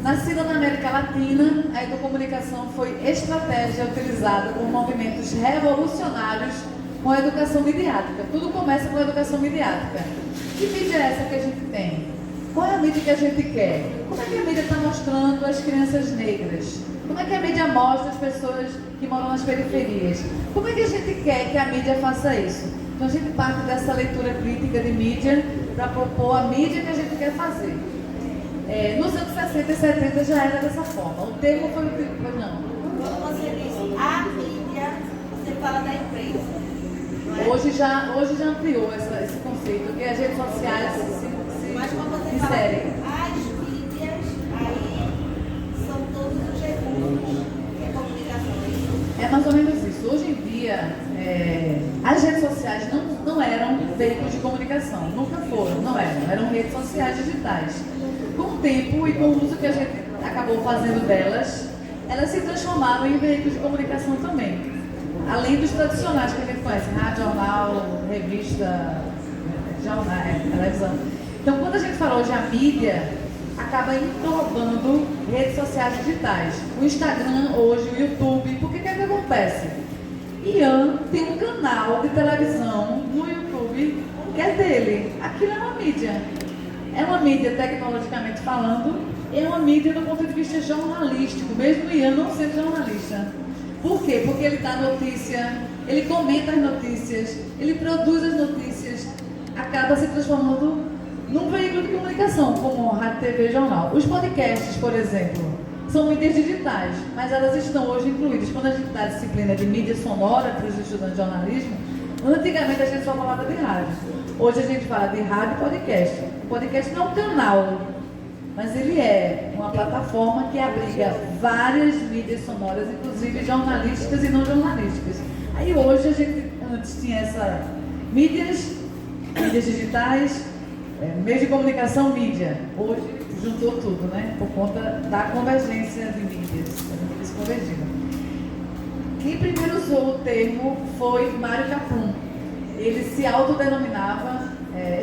Nascida na América Latina, a educomunicação foi estratégia utilizada por movimentos revolucionários com a educação midiática. Tudo começa com a educação midiática. Que mídia é essa que a gente tem? Qual é a mídia que a gente quer? Como é que a mídia está mostrando as crianças negras? Como é que a mídia mostra as pessoas que moram nas periferias? Como é que a gente quer que a mídia faça isso? Então a gente parte dessa leitura crítica de mídia para propor a mídia que a gente quer fazer. Nos anos 60 e 70 já era dessa forma. O termo foi o que... Não. Quando você diz a mídia, você fala da imprensa. Hoje já ampliou esse conceito, que as redes sociais Mas quando você inserem. fala as mídias, aí são todos os recursos de comunicação. É mais ou menos isso. Hoje em dia, as redes sociais não eram veículos de comunicação, nunca foram, não eram redes sociais digitais. Com o tempo e com o uso que a gente acabou fazendo delas, elas se transformaram em veículos de comunicação também. Além dos tradicionais que a gente conhece, rádio, jornal, revista, televisão. Então, quando a gente fala hoje a mídia, acaba englobando redes sociais digitais. O Instagram hoje, o YouTube, porque o que é que acontece? Ian tem um canal de televisão no YouTube que é dele. Aquilo é uma mídia. É uma mídia tecnologicamente falando, é uma mídia do ponto de vista jornalístico, mesmo o Ian não sendo jornalista. Por quê? Porque ele dá notícia, ele comenta as notícias, ele produz as notícias, acaba se transformando num veículo de comunicação, como rádio, TV e jornal. Os podcasts, por exemplo, são mídias digitais, mas elas estão hoje incluídas. Quando a gente dá a disciplina de mídia sonora para os estudantes de jornalismo, antigamente a gente só falava de rádio. Hoje a gente fala de rádio e podcast. O podcast não é um canal, mas ele é uma plataforma que abriga várias mídias sonoras, inclusive jornalísticas e não jornalísticas. Aí hoje a gente antes tinha essa mídias digitais, meios de comunicação, mídia. Hoje juntou tudo, né? Por conta da convergência de mídias. Eles convergiram. Quem primeiro usou o termo foi Mário Caprum. Ele se autodenominava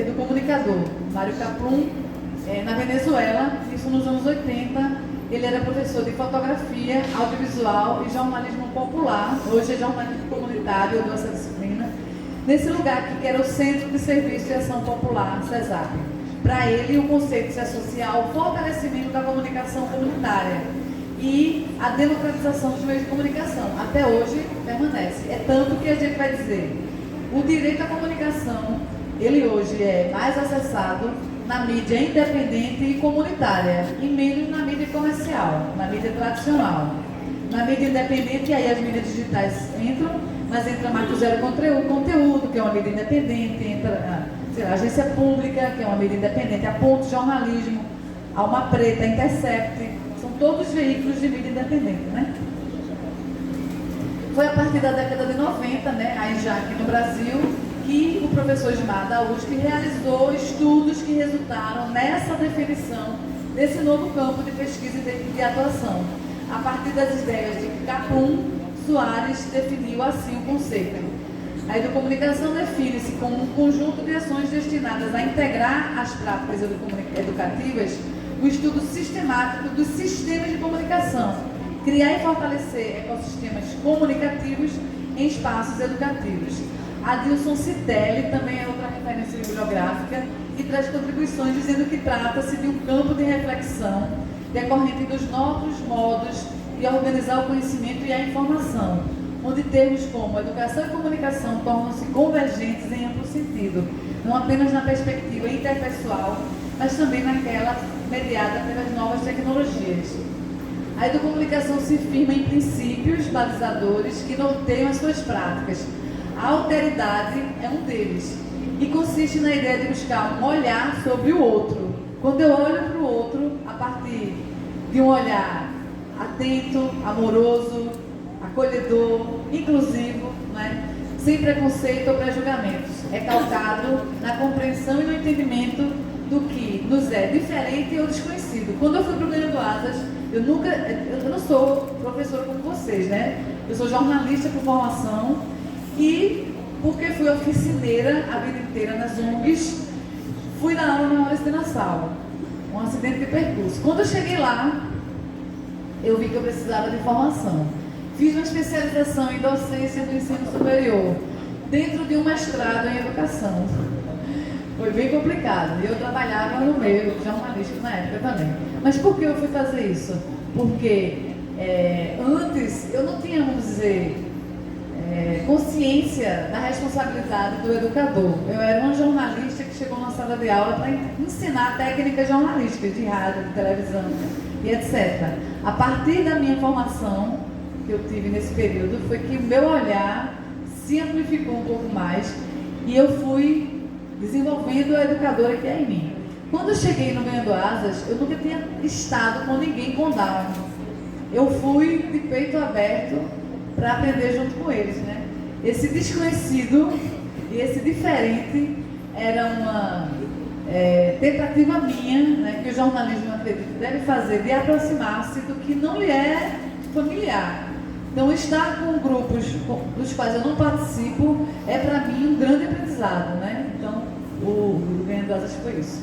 educomunicador. Mário Caprum, na Venezuela, isso nos anos 80, ele era professor de fotografia, audiovisual e jornalismo popular. Hoje é jornalismo comunitário, eu dou essa disciplina. Nesse lugar aqui, que era o Centro de Serviço e Ação Popular, CESAP. Para ele, o conceito se associa ao fortalecimento da comunicação comunitária e a democratização dos meios de comunicação. Até hoje, permanece. É tanto que a gente vai dizer, o direito à comunicação, ele hoje é mais acessado na mídia independente e comunitária, e menos na mídia comercial, na mídia tradicional. Na mídia independente, aí as mídias digitais entram, mas entra Marco Zero Conteúdo, que é uma mídia independente, entra a Agência Pública, que é uma mídia independente, a Ponto Jornalismo, Alma Preta, Intercept, são todos veículos de mídia independente, né? Foi a partir da década de 90, né, aí já aqui no Brasil, que o professor Ismar da USP realizou estudos que resultaram nessa definição desse novo campo de pesquisa e de atuação. A partir das ideias de Caprum, Soares definiu assim o conceito. A educomunicação define-se como um conjunto de ações destinadas a integrar as práticas educativas, o estudo sistemático dos sistemas de comunicação, criar e fortalecer ecossistemas comunicativos em espaços educativos. Adilson Citelli também é outra referência bibliográfica e traz contribuições dizendo que trata-se de um campo de reflexão decorrente dos novos modos de organizar o conhecimento e a informação, onde termos como educação e comunicação tornam-se convergentes em amplo sentido, não apenas na perspectiva interpessoal, mas também naquela mediada pelas novas tecnologias. A educomunicação se firma em princípios balizadores que norteiam as suas práticas. A alteridade é um deles e consiste na ideia de buscar um olhar sobre o outro. Quando eu olho para o outro a partir de um olhar atento, amoroso, acolhedor, inclusivo, né? Sem preconceito ou pré-julgamentos. É calcado na compreensão e no entendimento do que nos é diferente ou desconhecido. Quando eu fui para o Ganhando Asas, eu não sou professora como vocês, né? Eu sou jornalista por formação e, porque fui oficineira a vida inteira nas ONGs, fui dar aula na Maurício de Nassau, um acidente de percurso. Quando eu cheguei lá, eu vi que eu precisava de formação. Fiz uma especialização em docência do ensino superior, dentro de um mestrado em educação. Foi bem complicado. E eu trabalhava no meio jornalístico na época também. Mas por que eu fui fazer isso? Porque antes eu não tinha, vamos dizer, consciência da responsabilidade do educador. Eu era uma jornalista que chegou na sala de aula para ensinar técnicas jornalísticas de rádio, de televisão e etc. A partir da minha formação que eu tive nesse período, foi que o meu olhar se amplificou um pouco mais e eu fui desenvolvendo a educadora que é em mim. Quando eu cheguei no Ganhando Asas, eu nunca tinha estado com ninguém com Down. Eu fui de peito aberto para aprender junto com eles, né? Esse desconhecido e esse diferente era uma tentativa minha, né, que o jornalismo, acredito, deve fazer, de aproximar-se do que não lhe é familiar. Então, estar com grupos dos quais eu não participo é, para mim, um grande aprendizado, né? Então, o Ganhando Asas foi isso.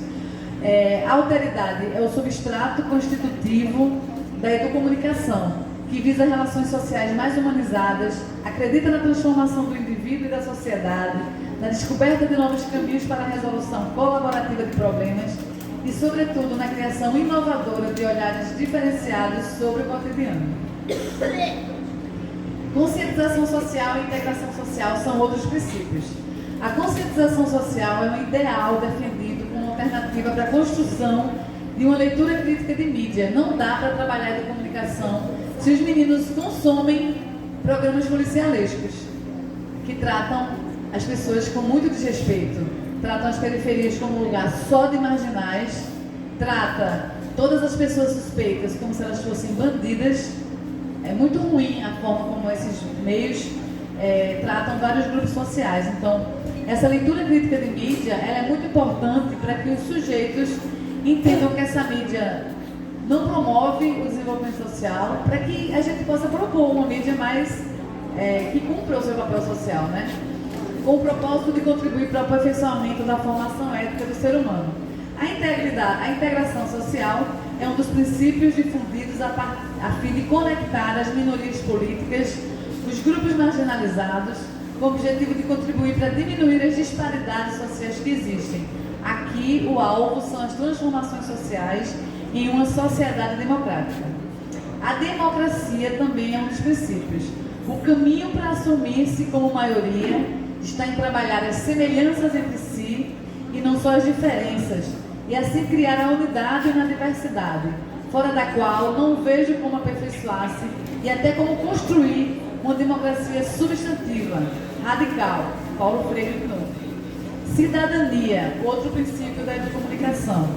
A alteridade é o substrato constitutivo da educomunicação, que visa relações sociais mais humanizadas, acredita na transformação do indivíduo e da sociedade, na descoberta de novos caminhos para a resolução colaborativa de problemas e, sobretudo, na criação inovadora de olhares diferenciados sobre o cotidiano. Conscientização social e integração social são outros princípios. A conscientização social é um ideal defendido como alternativa para a construção de uma leitura crítica de mídia. Não dá para trabalhar de comunicação se os meninos consomem programas policialescos, que tratam as pessoas com muito desrespeito, tratam as periferias como um lugar só de marginais, trata todas as pessoas suspeitas como se elas fossem bandidas. É muito ruim a forma como esses meios tratam vários grupos sociais. Então, essa leitura crítica de mídia, ela é muito importante para que os sujeitos entendam que essa mídia não promove o desenvolvimento social, para que a gente possa propor uma mídia mais que cumpra o seu papel social, né? Com o propósito de contribuir para o aperfeiçoamento da formação ética do ser humano. A integração social é um dos princípios difundidos a fim de conectar as minorias políticas, os grupos marginalizados, com o objetivo de contribuir para diminuir as disparidades sociais que existem. Aqui, o alvo são as transformações sociais em uma sociedade democrática. A democracia também é um dos princípios. O caminho para assumir-se como maioria está em trabalhar as semelhanças entre si e não só as diferenças, e assim criar a unidade na diversidade, fora da qual não vejo como aperfeiçoar-se e até como construir uma democracia substantiva, radical. Paulo Freire de novo. Cidadania, outro princípio da educomunicação.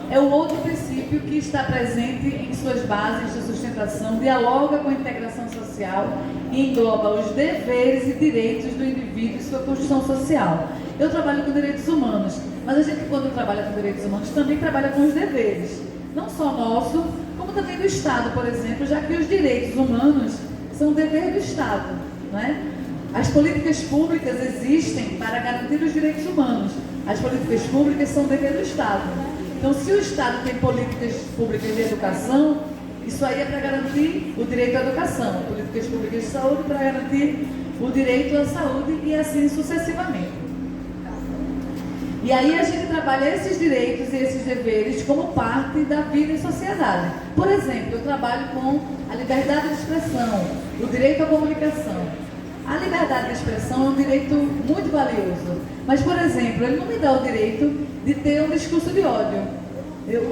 É o outro princípio que está presente em suas bases de sustentação, dialoga com a integração social e engloba os deveres e direitos do indivíduo e sua construção social. Eu trabalho com direitos humanos, mas a gente, quando trabalha com direitos humanos, também trabalha com os deveres. Não só nosso, como também do Estado, por exemplo, já que os direitos humanos são dever do Estado, não é? As políticas públicas existem para garantir os direitos humanos. As políticas públicas são dever do Estado. Então, se o Estado tem políticas públicas de educação, isso aí é para garantir o direito à educação. Políticas públicas de saúde para garantir o direito à saúde e assim sucessivamente. E aí a gente trabalha esses direitos e esses deveres como parte da vida em sociedade. Por exemplo, eu trabalho com a liberdade de expressão, o direito à comunicação. A liberdade de expressão é um direito muito valioso, mas, por exemplo, ele não me dá o direito de ter um discurso de ódio.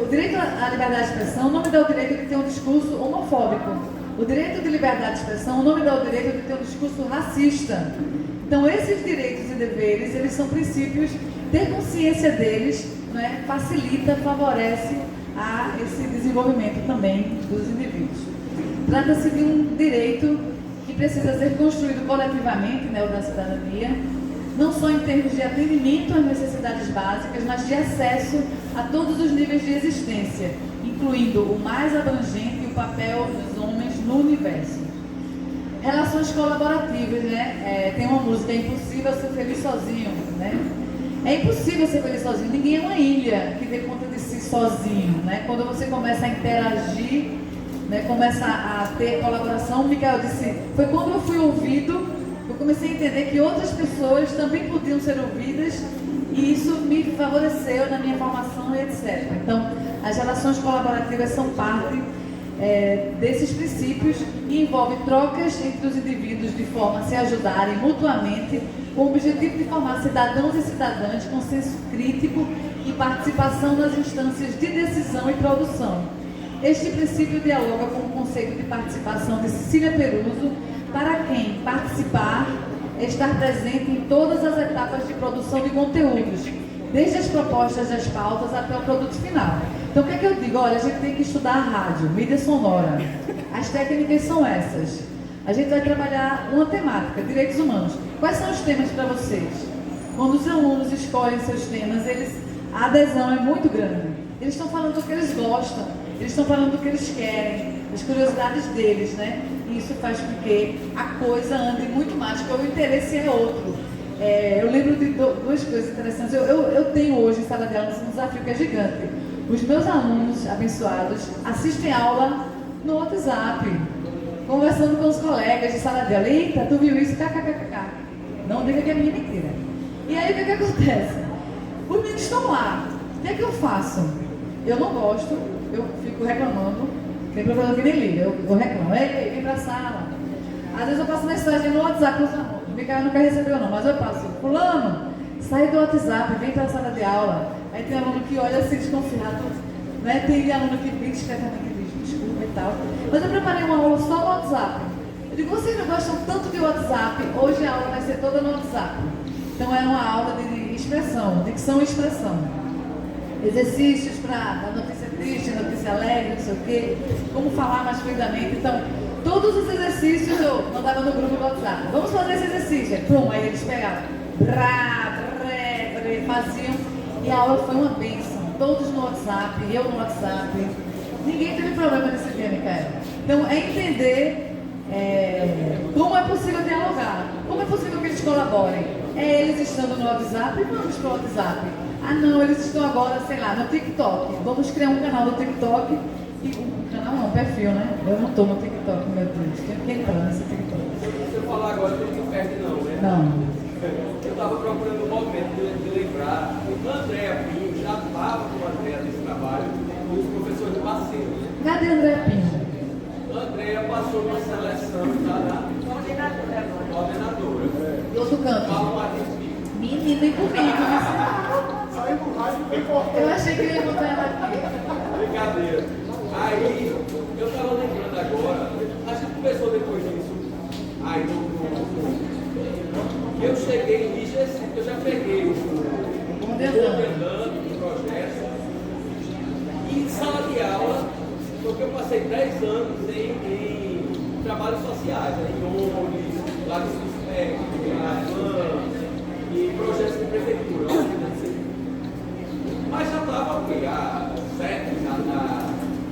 O direito à liberdade de expressão não me dá o direito de ter um discurso homofóbico. O direito de liberdade de expressão não me dá o direito de ter um discurso racista. Então, esses direitos e deveres, eles são princípios, ter consciência deles, né, facilita, favorece a esse desenvolvimento também dos indivíduos. Trata-se de um direito que precisa ser construído coletivamente, né, o da cidadania, não só em termos de atendimento às necessidades básicas, mas de acesso a todos os níveis de existência, incluindo o mais abrangente e o papel dos homens no universo. Relações colaborativas, né? Tem uma música, é impossível ser feliz sozinho, né? É impossível ser feliz sozinho, ninguém é uma ilha que dê conta de si sozinho, né? Quando você começa a interagir, né, começa a ter colaboração, o Micael disse, foi quando eu fui ouvido, eu comecei a entender que outras pessoas também podiam ser ouvidas e isso me favoreceu na minha formação e etc. Então, as relações colaborativas são parte desses princípios e envolvem trocas entre os indivíduos de forma a se ajudarem mutuamente com o objetivo de formar cidadãos e cidadãs com senso crítico e participação nas instâncias de decisão e produção. Este princípio dialoga com o conceito de participação de Cecília Peruso, para quem participar é estar presente em todas as etapas de produção de conteúdos, desde as propostas das pautas até o produto final. Então, o que é que eu digo? Olha, a gente tem que estudar a rádio, mídia sonora. As técnicas são essas. A gente vai trabalhar uma temática, direitos humanos. Quais são os temas para vocês? Quando os alunos escolhem seus temas, a adesão é muito grande. Eles estão falando do que eles gostam, eles estão falando do que eles querem, das curiosidades deles, né? E isso faz com que a coisa ande muito mais, porque o interesse é outro. Eu lembro de duas coisas interessantes. Eu tenho hoje em sala de aula um desafio que é gigante. Os meus alunos abençoados assistem aula no WhatsApp, conversando com os colegas de sala de aula. Eita, tu viu isso? KKKK. Não diga que é minha mentira. E aí o que acontece? Os meninos estão lá. O que é que eu faço? Eu não gosto, eu fico reclamando. Tem professor que nem liga, eu reclamo. Ei, vem pra sala. Às vezes eu passo mensagem no WhatsApp para os alunos. O Micael nunca recebeu não, mas eu passo. Fulano, sai do WhatsApp, vem pra sala de aula. Aí tem aluno que olha assim desconfiado, né? Tem aluno que bem discretamente diz desculpa e tal. Mas eu preparei uma aula só no WhatsApp. Eu digo, vocês não gostam tanto de WhatsApp? Hoje a aula vai ser toda no WhatsApp. Então era uma aula de expressão, dicção e expressão. Exercícios para notícia triste, notícia alegre, não sei o quê. Como falar mais fluidamente. Então, todos os exercícios eu mandava no grupo do WhatsApp. Vamos fazer esse exercício. Pum, aí eles pegavam. Faziam. E a aula foi uma bênção. Todos no WhatsApp, eu no WhatsApp. Ninguém teve problema nesse dia, Micael. Então, é entender como é possível dialogar. Como é possível que eles colaborem. É eles estando no WhatsApp, vamos para o WhatsApp. Ah não, eles estão agora, sei lá, no TikTok. Vamos criar um canal no TikTok. Um canal não, perfil, né? Eu não estou no TikTok, meu Deus. Tem que entrar nesse TikTok. Se você falar agora, não tem perde não, né? Não. Eu estava procurando um momento de lembrar. O André Pinho já estava com o André nesse trabalho, e os professores de parceiro. Cadê André Pinho? O André passou uma seleção e está na coordenadora. E outro canto? Menina, e comigo? Saiu do rádio bem cortado. Eu achei que eu ia botar ela aqui. Brincadeira. Aí, eu estava lembrando agora, acho que começou depois disso. Aí, eu cheguei em Recife, eu já peguei o coordenando do projeto. E em sala de aula, porque eu passei 10 anos em trabalhos sociais, em ONGs, lá de SUSPEC, e projetos de prefeitura. Mas já estava há 7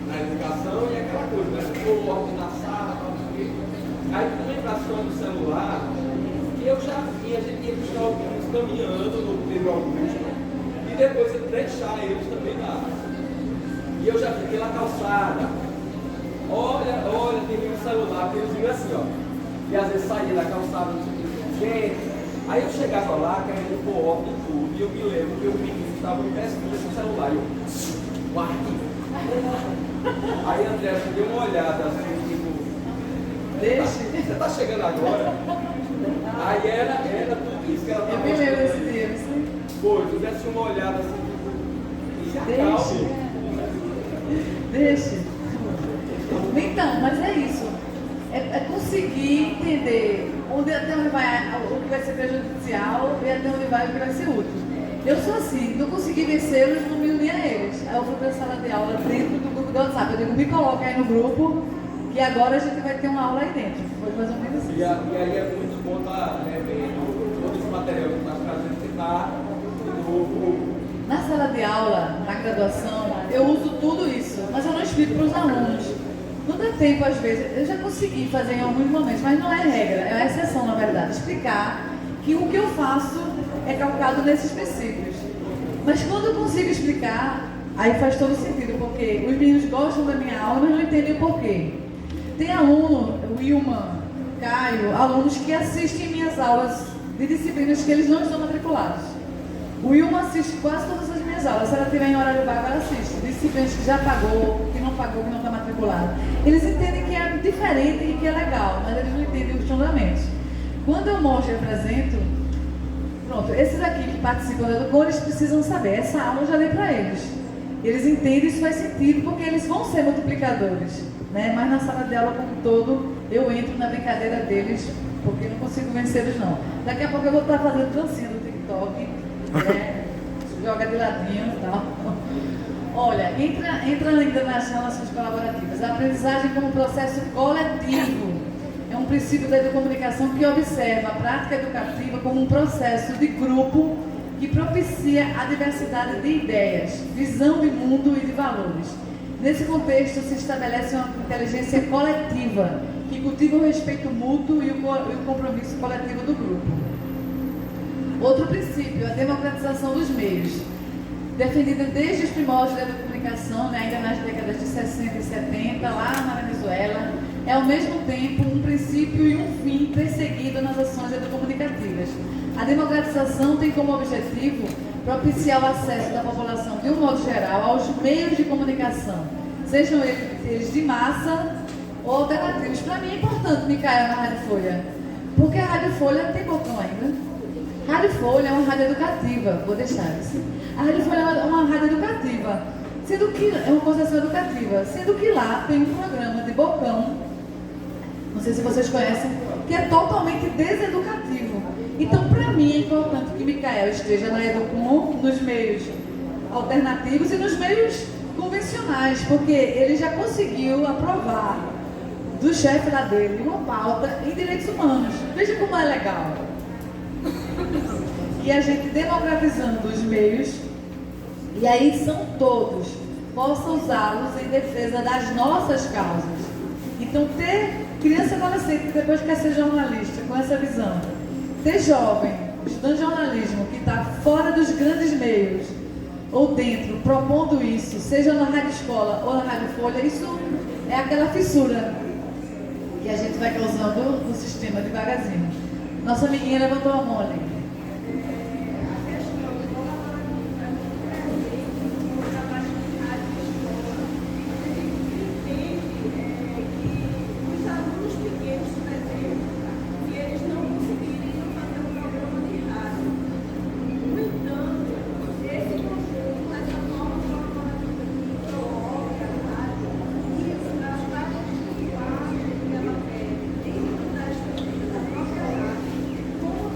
na educação e aquela coisa, né? Corte na sala, aí com lembração do celular, que eu já vi, a gente ia buscar alguns caminhando no Pedro Augusto e depois eu deixar eles também lá. E eu já fiquei na calçada. Olha, tem um celular, porque eles vinham assim, ó. E às vezes saía da calçada, gente. Aí eu chegava lá, querendo pôr ordem e tudo, e eu me lembro que o menino estava me pesquisando esse celular. E eu, guarde. Aí André deu uma olhada assim, tipo, deixa, você está chegando agora? Aí era tudo isso que ela estava mostrando. Eu me lembro desse dia, sim. Pô, tu desse uma olhada assim, tipo, deixa. Então, mas é isso. É conseguir entender até onde vai o que vai ser prejudicial e até onde vai o que vai ser útil. Eu sou assim, não consegui vencê-los, não me uni a eles. Aí eu fui para a sala de aula dentro do grupo do WhatsApp. Eu digo, me coloca aí no grupo, que agora a gente vai ter uma aula aí dentro. Foi mais ou menos assim. E aí é muito bom estar revendo todo esse material que nós trazemos que está no. Na sala de aula, na graduação, eu uso tudo isso, mas eu não explico para os alunos. Não dá tempo às vezes, eu já consegui fazer em alguns momentos, mas não é regra, é uma exceção na verdade, explicar que o que eu faço é calcado nesses princípios. Mas quando eu consigo explicar, aí faz todo sentido, porque os meninos gostam da minha aula, mas não entendem o porquê. Tem aluno, o Wilman, Caio, alunos que assistem minhas aulas de disciplinas que eles não estão matriculados. O Wilma assiste quase todas as minhas aulas. Se ela tiver em horário vago, ela assiste. Disciplinas que já pagou, que não pagou, que não está matriculado. Eles entendem que é diferente e que é legal, mas eles não entendem os fundamentos. Quando eu mostro e apresento, pronto, esses aqui que participam da educação, eles precisam saber. Essa aula eu já dei para eles. Eles entendem, isso faz sentido, porque eles vão ser multiplicadores. Né? Mas na sala de aula como um todo, eu entro na brincadeira deles, porque não consigo vencê-los não. Daqui a pouco eu vou estar fazendo dancinha do TikTok. Joga de ladinho e tal. Olha, entra ainda nas relações colaborativas. A aprendizagem como processo coletivo é um princípio da educomunicação que observa a prática educativa como um processo de grupo que propicia a diversidade de ideias, visão de mundo e de valores. Nesse contexto se estabelece uma inteligência coletiva que cultiva o respeito mútuo e o compromisso coletivo do grupo. Outro princípio, a democratização dos meios, defendida desde os primórdios da comunicação, né, ainda nas décadas de 60 e 70, lá na Venezuela, é ao mesmo tempo um princípio e um fim perseguido nas ações educomunicativas. A democratização tem como objetivo propiciar o acesso da população, de um modo geral, aos meios de comunicação, sejam eles de massa ou alternativos. Para mim é importante, Micael, na Rádio Folha, porque a Rádio Folha tem botão ainda. Rádio Folha é uma rádio educativa, vou deixar isso. A Rádio Folha é uma rádio educativa, sendo que é uma concessão educativa, sendo que lá tem um programa de bocão, não sei se vocês conhecem, que é totalmente deseducativo. Então, para mim, é importante que Micael esteja na Educom, nos meios alternativos e nos meios convencionais, porque ele já conseguiu aprovar do chefe lá dele uma pauta em direitos humanos. Veja como é legal. E a gente democratizando os meios, e aí são todos, possa usá-los em defesa das nossas causas. Então, ter criança e adolescente que depois quer ser jornalista, com essa visão, ter jovem, estudante de jornalismo, que está fora dos grandes meios, ou dentro, propondo isso, seja na Rádio Escola ou na Rádio Folha, isso é aquela fissura que a gente vai causando no sistema devagarzinho. Nossa amiguinha levantou a mão ali.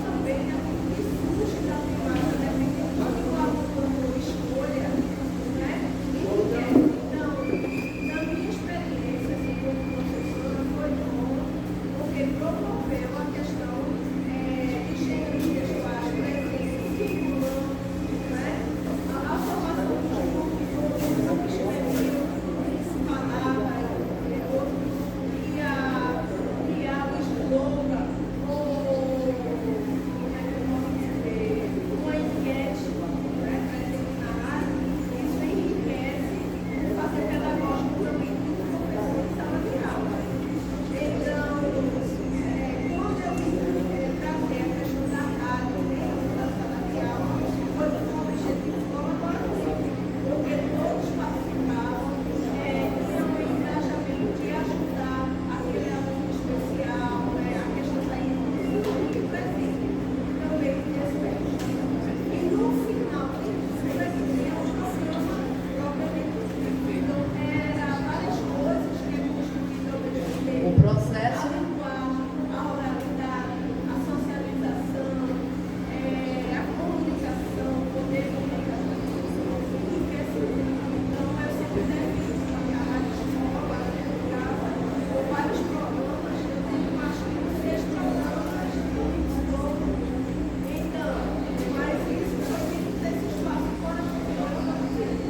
Também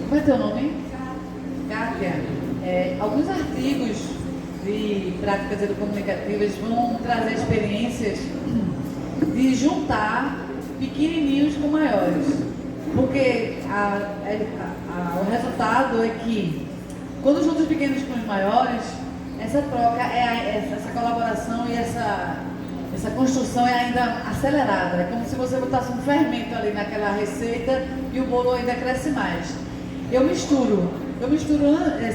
Como é teu nome? Kátia. Alguns artigos de práticas educomunicativas vão trazer experiências de juntar pequenininhos com maiores. Porque o resultado é que, quando juntam os pequenos com os maiores, essa troca, essa colaboração e essa construção é ainda acelerada. É como se você botasse um fermento ali naquela receita e o bolo ainda cresce mais. Eu misturo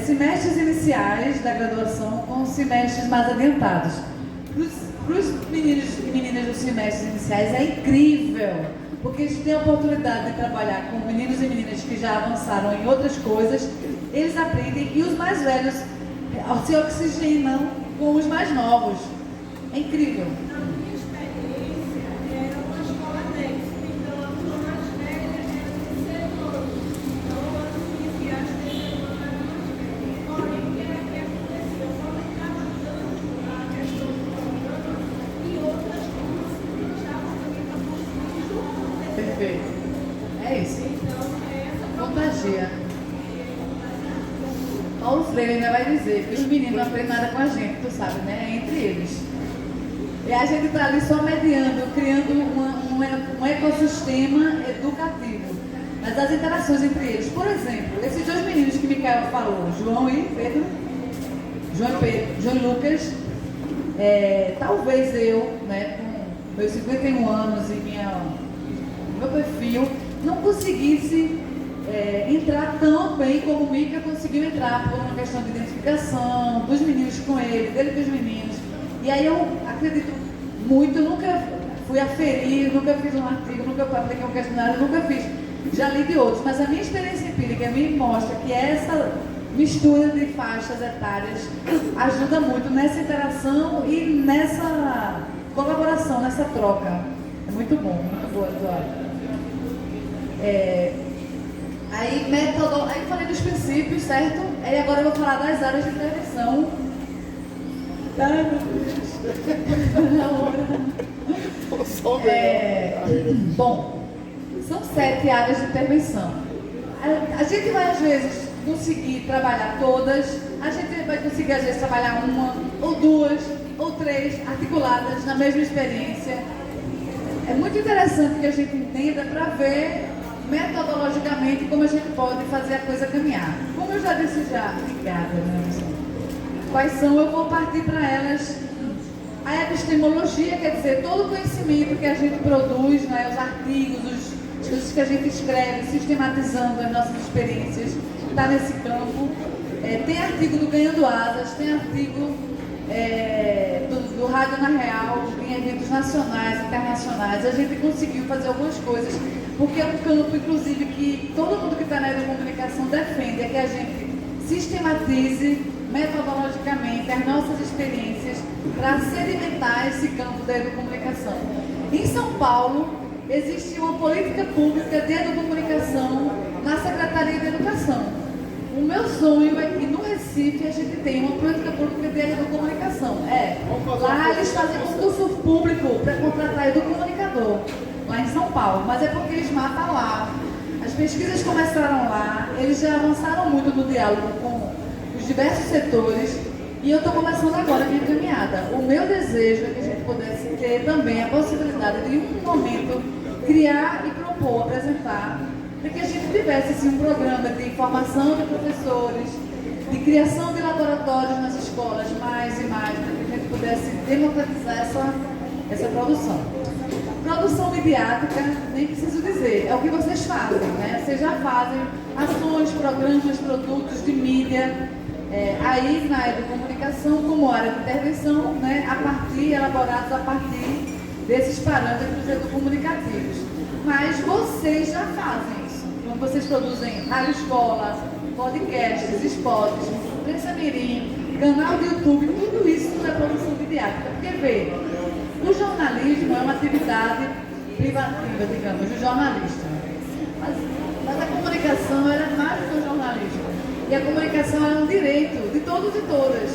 semestres iniciais da graduação com semestres mais adiantados. Para os meninos e meninas dos semestres iniciais é incrível, porque eles têm a oportunidade de trabalhar com meninos e meninas que já avançaram em outras coisas, eles aprendem e os mais velhos se oxigenam com os mais novos. É incrível. Perfeito. É isso. Contagia. Paulo Freire ainda vai dizer que os meninos não aprendem nada com a gente, tu sabe, né? É entre eles. E a gente está ali só mediando, criando um ecossistema educativo. Mas as interações entre eles. Por exemplo, esses dois meninos que Micael falou, João e Pedro, João e Lucas, talvez eu, né, com meus 51 anos e meu perfil, não conseguisse entrar tão bem como o Mica conseguiu entrar por uma questão de identificação, dos meninos com ele, dele com os meninos. E aí eu acredito muito, nunca fui aferir, nunca fiz um artigo, nunca apliquei um questionário, nunca fiz. Já li de outros, mas a minha experiência empírica me mostra que essa mistura de faixas etárias ajuda muito nessa interação e nessa colaboração, nessa troca. É muito bom, muito boa, Eduardo. Aí eu falei dos princípios, certo? Aí agora eu vou falar das áreas de intervenção. Ai, meu Deus. Bom, são 7 áreas de intervenção. A gente vai, às vezes, conseguir trabalhar todas, a gente vai conseguir, às vezes, trabalhar uma, ou duas, ou 3 articuladas na mesma experiência. É muito interessante que a gente entenda para ver metodologicamente como a gente pode fazer a coisa caminhar. Como eu já disse obrigada, quais são, eu vou partir para elas. A epistemologia, quer dizer, todo o conhecimento que a gente produz, né, os artigos, as coisas que a gente escreve, sistematizando as nossas experiências, está nesse campo. Tem artigo do Ganhando Asas, tem artigo do Rádio na Real, em eventos nacionais, internacionais. A gente conseguiu fazer algumas coisas, porque é um campo, inclusive, que todo mundo que está na educomunicação defende, é que a gente sistematize metodologicamente as nossas experiências para sedimentar esse campo da educomunicação. Em São Paulo, existe uma política pública de educomunicação na Secretaria de Educação. O meu sonho é que no Recife a gente tenha uma política pública de educomunicação. Lá eles fazem concurso público para contratar educomunicador, lá em São Paulo, mas é porque eles matam lá. As pesquisas começaram lá, eles já avançaram muito no diálogo com os diversos setores e eu estou começando agora a minha caminhada. O meu desejo é que a gente pudesse ter também a possibilidade de, em um momento, criar e propor, apresentar, para que a gente tivesse assim, um programa de formação de professores, de criação de laboratórios nas escolas, mais e mais, para que a gente pudesse democratizar essa produção. Produção midiática, nem preciso dizer, é o que vocês fazem, né? Vocês já fazem ações, programas, produtos de mídia, aí na educomunicação como área de intervenção, né? Elaborados a partir desses parâmetros educomunicativos. Mas vocês já fazem isso. Então vocês produzem rádio escola, podcasts, spots, prensa mirim, canal do YouTube, tudo isso é produção midiática. Porque vê, o jornalismo é uma atividade privativa, digamos, do jornalista. Mas a comunicação era mais do que o jornalismo. E a comunicação é um direito de todos e todas.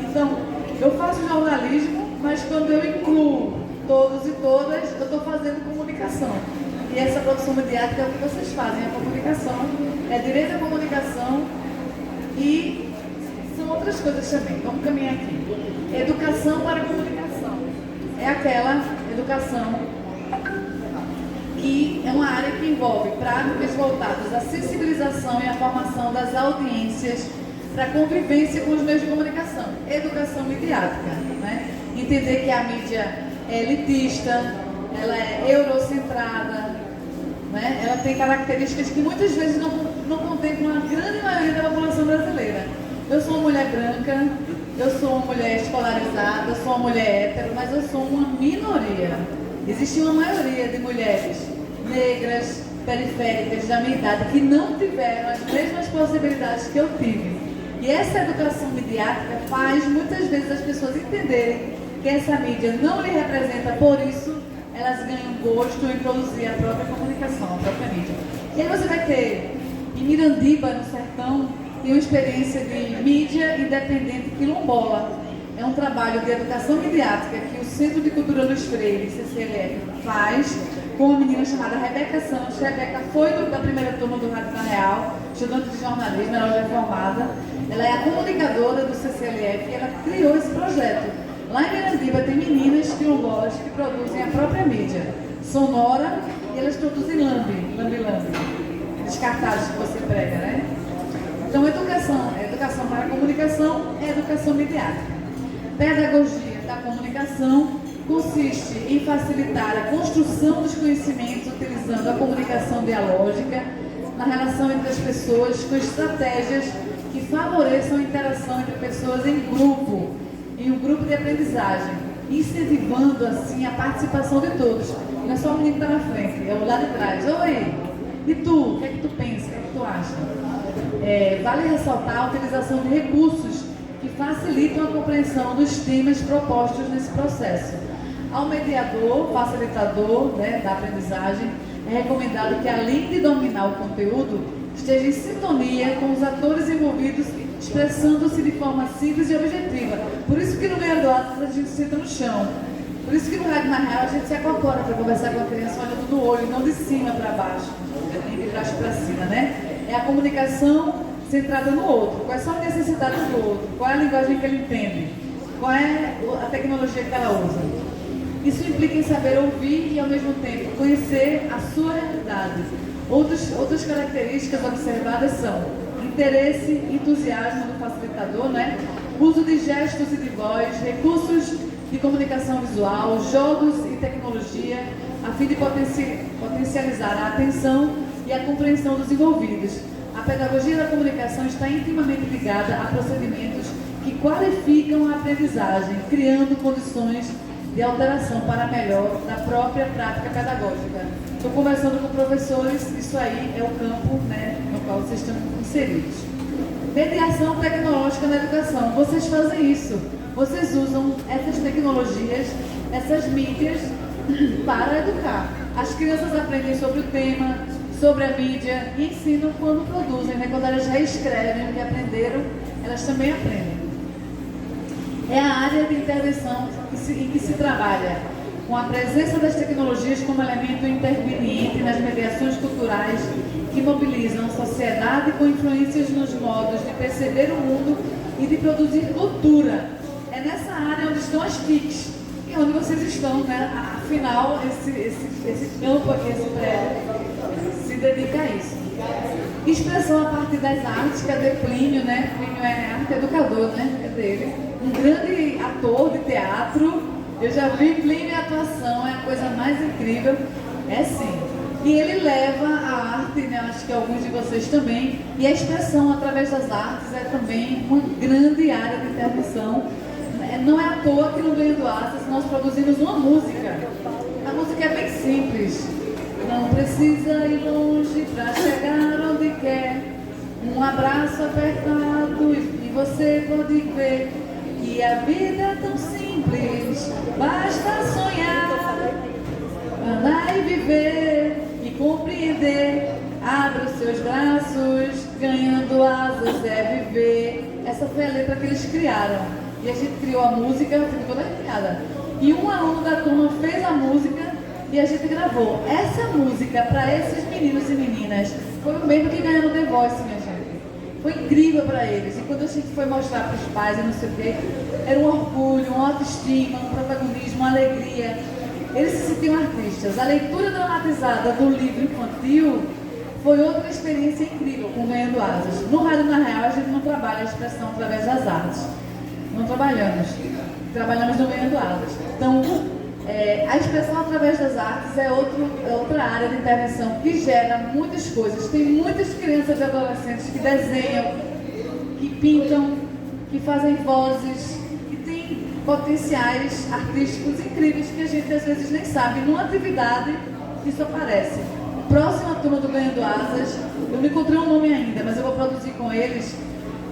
Então, eu faço jornalismo, mas quando eu incluo todos e todas, eu estou fazendo comunicação. E essa produção midiática é o que vocês fazem, a comunicação é direito à comunicação e são outras coisas também. Vamos caminhar aqui. Educação para a comunicação. É aquela educação que é uma área que envolve práticas voltadas à sensibilização e à formação das audiências para a convivência com os meios de comunicação. Educação midiática, né? Entender que a mídia é elitista, ela é eurocentrada, né? Ela tem características que muitas vezes não contemplam a grande maioria da população brasileira. Eu sou uma mulher branca, eu sou uma mulher escolarizada, eu sou uma mulher hétero, mas eu sou uma minoria. Existe uma maioria de mulheres negras, periféricas, da minha idade, que não tiveram as mesmas possibilidades que eu tive. E essa educação midiática faz muitas vezes as pessoas entenderem que essa mídia não lhe representa, por isso elas ganham gosto em produzir a própria comunicação, a própria mídia. E aí você vai ter, em Mirandiba, no sertão, tem uma experiência de mídia independente quilombola. É um trabalho de educação midiática que o Centro de Cultura Luiz Freire, CCLF, faz com uma menina chamada Rebeca Santos. Rebeca foi da primeira turma do Rádio na Real, estudante de jornalismo, ela já é formada. Ela é a comunicadora do CCLF e ela criou esse projeto. Lá em Mirandiba tem meninas quilombolas que produzem a própria mídia sonora e elas produzem lambe, descartados que você prega, né? Então, educação para a comunicação é educação midiática. Pedagogia da comunicação consiste em facilitar a construção dos conhecimentos utilizando a comunicação dialógica na relação entre as pessoas com estratégias que favoreçam a interação entre pessoas em um grupo de aprendizagem, incentivando assim a participação de todos. Não é só o menino que está na frente, é o lá de trás. Oi, e tu? O que é que tu pensa? O que é que tu acha? Vale ressaltar a utilização de recursos que facilitam a compreensão dos temas propostos nesse processo. Ao mediador, facilitador, né, da aprendizagem, é recomendado que, além de dominar o conteúdo, esteja em sintonia com os atores envolvidos, expressando-se de forma simples e objetiva. Por isso que no meio do ato a gente senta no chão. Por isso que no Rádio na Real a gente se acocora para conversar com a criança olhando no olho, não de cima para baixo, nem de baixo para cima, né? É a comunicação centrada no outro. Quais são as necessidades do outro? Qual é a linguagem que ele entende? Qual é a tecnologia que ela usa? Isso implica em saber ouvir e, ao mesmo tempo, conhecer a sua realidade. Outras características observadas são interesse e entusiasmo do facilitador, né? Uso de gestos e de voz, recursos de comunicação visual, jogos e tecnologia, a fim de potencializar a atenção e a compreensão dos envolvidos. A pedagogia da comunicação está intimamente ligada a procedimentos que qualificam a aprendizagem, criando condições de alteração para melhor da própria prática pedagógica. Estou conversando com professores, isso aí é o campo, né, no qual vocês estão inseridos. Mediação tecnológica na educação. Vocês fazem isso. Vocês usam essas tecnologias, essas mídias para educar. As crianças aprendem sobre o tema, sobre a mídia e ensinam quando produzem, né? Quando elas reescrevem o que aprenderam, elas também aprendem. É a área de intervenção em que se trabalha com a presença das tecnologias como elemento interveniente nas mediações culturais que mobilizam a sociedade com influências nos modos de perceber o mundo e de produzir cultura. É nessa área onde estão as TICs e onde vocês estão, né? Afinal, esse campo aqui, esse prédio, se dedica a isso. Expressão a partir das artes, cadê Plínio, né? Plínio é arte educador, né? Cadê ele? Um grande ator de teatro. Eu já vi Plínio em atuação, é a coisa mais incrível. É sim. E ele leva a arte, né? Acho que alguns de vocês também. E a expressão através das artes é também uma grande área de intervenção. Não é à toa que no Ganho do Access nós produzimos uma música. A música é bem simples. Não precisa ir longe para chegar onde quer. Um abraço apertado e você pode ver que a vida é tão simples. Basta sonhar, andar e viver e compreender. Abra os seus braços, ganhando asas é viver. Essa foi a letra que eles criaram. E a gente criou a música, ficou toda arrepiada. E um aluno da turma fez a música e a gente gravou essa música para esses meninos e meninas foi o mesmo que ganhou no The Voice, minha gente. Foi incrível para eles. E quando a gente foi mostrar para os pais e não sei o quê, era um orgulho, uma autoestima, um protagonismo, uma alegria. Eles se sentiam artistas. A leitura dramatizada do livro infantil foi outra experiência incrível com Ganhando Asas. No Rádio Na Real, a gente não trabalha a expressão através das artes. Não trabalhamos. Trabalhamos no Ganhando Asas. Então, a expressão através das artes é outra área de intervenção que gera muitas coisas. Tem muitas crianças e adolescentes que desenham, que pintam, que fazem vozes, que têm potenciais artísticos incríveis que a gente às vezes nem sabe. Numa atividade que isso aparece. Próxima turma do Ganhando Asas, eu não encontrei um nome ainda, mas eu vou produzir com eles.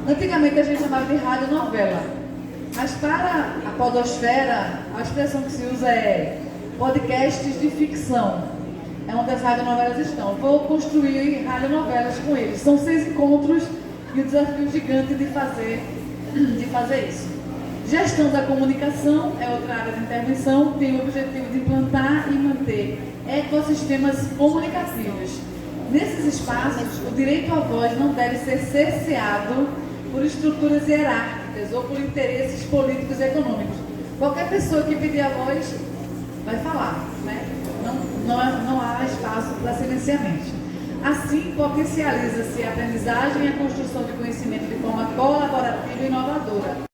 Antigamente a gente chamava de radionovela. Mas para a podosfera, a expressão que se usa é podcasts de ficção. É onde as radionovelas estão. Vou construir radionovelas com eles. São 6 encontros e o desafio gigante de fazer isso. Gestão da comunicação é outra área de intervenção. Tem o objetivo de implantar e manter ecossistemas comunicativos. Nesses espaços, o direito à voz não deve ser cerceado por estruturas hierárquicas ou por interesses políticos e econômicos. Qualquer pessoa que pedir a voz vai falar, né? Não há espaço para silenciamento. Assim, potencializa-se a aprendizagem e a construção de conhecimento de forma colaborativa e inovadora.